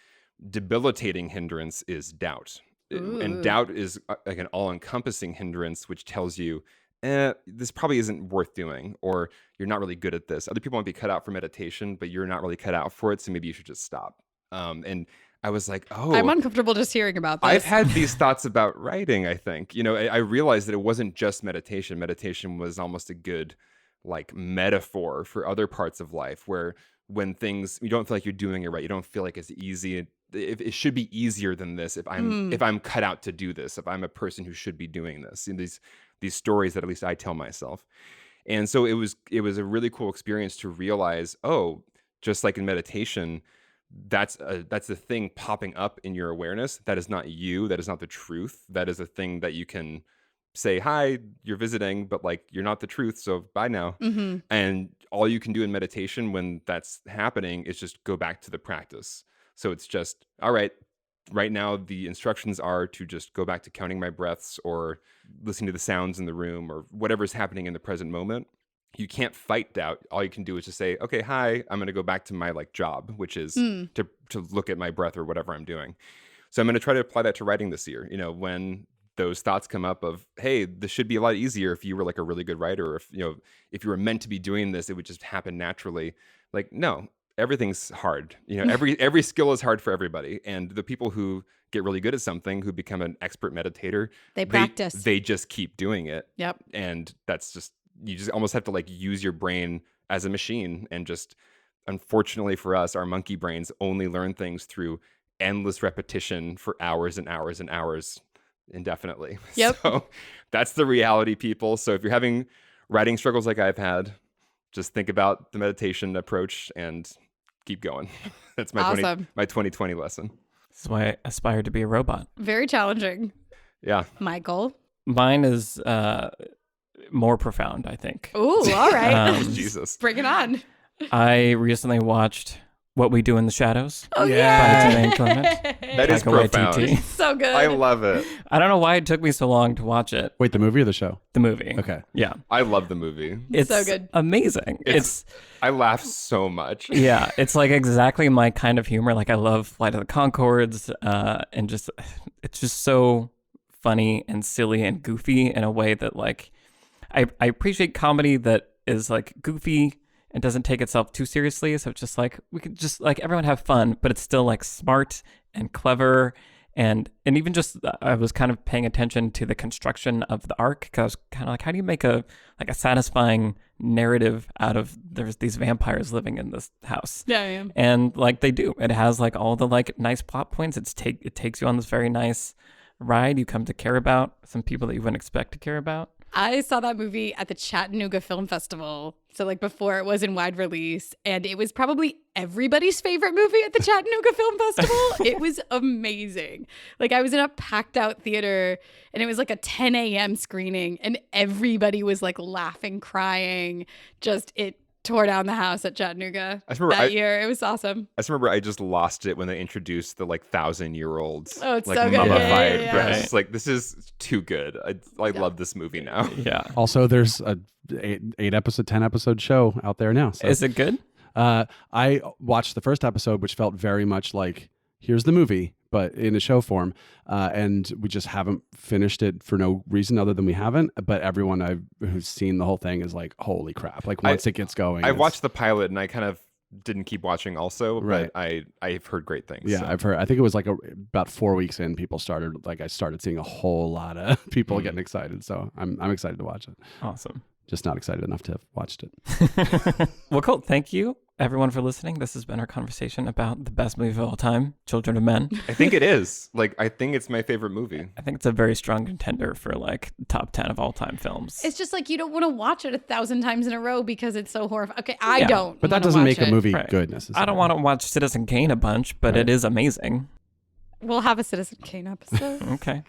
debilitating hindrance is doubt. Ooh. And doubt is like an all-encompassing hindrance, which tells you, this probably isn't worth doing, or you're not really good at this. Other people might be cut out for meditation, but you're not really cut out for it, so maybe you should just stop. And I was like, oh, I'm uncomfortable just hearing about this. I've had these thoughts about writing, I think. I realized that it wasn't just meditation. Meditation was almost a good like metaphor for other parts of life where when things, you don't feel like you're doing it right. You don't feel like it's easy. It should be easier than this if I'm cut out to do this, if I'm a person who should be doing this. These stories that at least I tell myself. And so it was a really cool experience to realize, oh, just like in meditation, that's the thing popping up in your awareness. That is not you. That is not the truth. That is a thing that you can say, hi, you're visiting, but like you're not the truth. So bye now. Mm-hmm. And all you can do in meditation when that's happening is just go back to the practice. So it's just, all right now the instructions are to just go back to counting my breaths or listening to the sounds in the room or whatever's happening in the present moment. You can't fight doubt. All you can do is just say, okay, hi, I'm going to go back to my like job, which is to look at my breath or whatever I'm doing. So I'm going to try to apply that to writing this year. When those thoughts come up of, hey, this should be a lot easier if you were like a really good writer, or if you were meant to be doing this, it would just happen naturally. Like, no, everything's hard. Every skill is hard for everybody. And the people who get really good at something, who become an expert meditator, they practice. They just keep doing it. Yep. And that's just, you just almost have to like use your brain as a machine. And just, unfortunately for us, our monkey brains only learn things through endless repetition for hours and hours and hours indefinitely. Yep. So that's the reality, people. So if you're having writing struggles like I've had, just think about the meditation approach and keep going. That's my awesome. my 2020 lesson. This is why I aspire to be a robot. Very challenging. Yeah. Michael? Mine is more profound, I think. Ooh, all right. Jesus. Bring it on. I recently watched What We Do in the Shadows. Oh, yeah. By Temi and Clement. That is profound. Waititi. So good. I love it. I don't know why it took me so long to watch it. Wait, the movie or the show? The movie. Okay. Yeah. I love the movie. It's so good. Amazing. I laugh so much. Yeah, it's like exactly my kind of humor. Like I love Flight of the Conchords, and just it's just so funny and silly and goofy in a way that like I appreciate comedy that is like goofy and doesn't take itself too seriously. So it's just like we could just like everyone have fun, but it's still like smart and clever. And even just I was kind of paying attention to the construction of the arc, because I was kind of like, how do you make a satisfying narrative out of there's these vampires living in this house? Yeah. And like they do. It has like all the like nice plot points. It takes you on this very nice ride. You come to care about some people that you wouldn't expect to care about. I saw that movie at the Chattanooga Film Festival. So like before it was in wide release, and it was probably everybody's favorite movie at the Chattanooga Film Festival. It was amazing. Like I was in a packed out theater, and it was like a 10 a.m. screening, and everybody was like laughing, crying. Just it tore down the house at Chattanooga that year. It was awesome. I just remember I just lost it when they introduced the like 1,000-year-olds. Oh, it's like so good. mummified Yeah. breasts. Like this is too good. I love this movie now. Yeah. Also, there's a 10 episode show out there now. So. Is it good? I watched the first episode, which felt very much like here's the movie, but in a show form. And we just haven't finished it for no reason other than we haven't. But everyone who's seen the whole thing is like, holy crap. Like once it gets going. I watched the pilot and I kind of didn't keep watching also, right. But I've heard great things. Yeah, so. I've heard. I think it was like about 4 weeks in, I started seeing a whole lot of people getting excited. So I'm excited to watch it. Awesome. Just not excited enough to have watched it. Well, cool. Thank you, everyone, for listening. This has been our conversation about the best movie of all time, Children of Men. I think it is. Like, I think it's my favorite movie. I think it's a very strong contender for like top 10 of all time films. It's just like you don't want to watch it 1,000 times in a row because it's so horrifying. Okay, I don't. But that doesn't make a movie good necessarily. I don't want to watch Citizen Kane a bunch, but it is amazing. We'll have a Citizen Kane episode. Okay.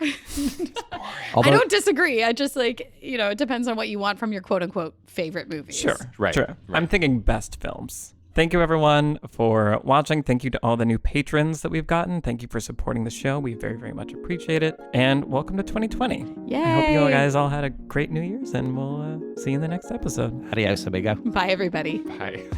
I don't disagree. I just like, it depends on what you want from your quote unquote favorite movies. Sure. Right. Sure. Right. I'm thinking best films. Thank you, everyone, for watching. Thank you to all the new patrons that we've gotten. Thank you for supporting the show. We very, very much appreciate it. And welcome to 2020. Yay. I hope you guys all had a great New Year's, and we'll see you in the next episode. Adios, amigo. Bye, everybody. Bye.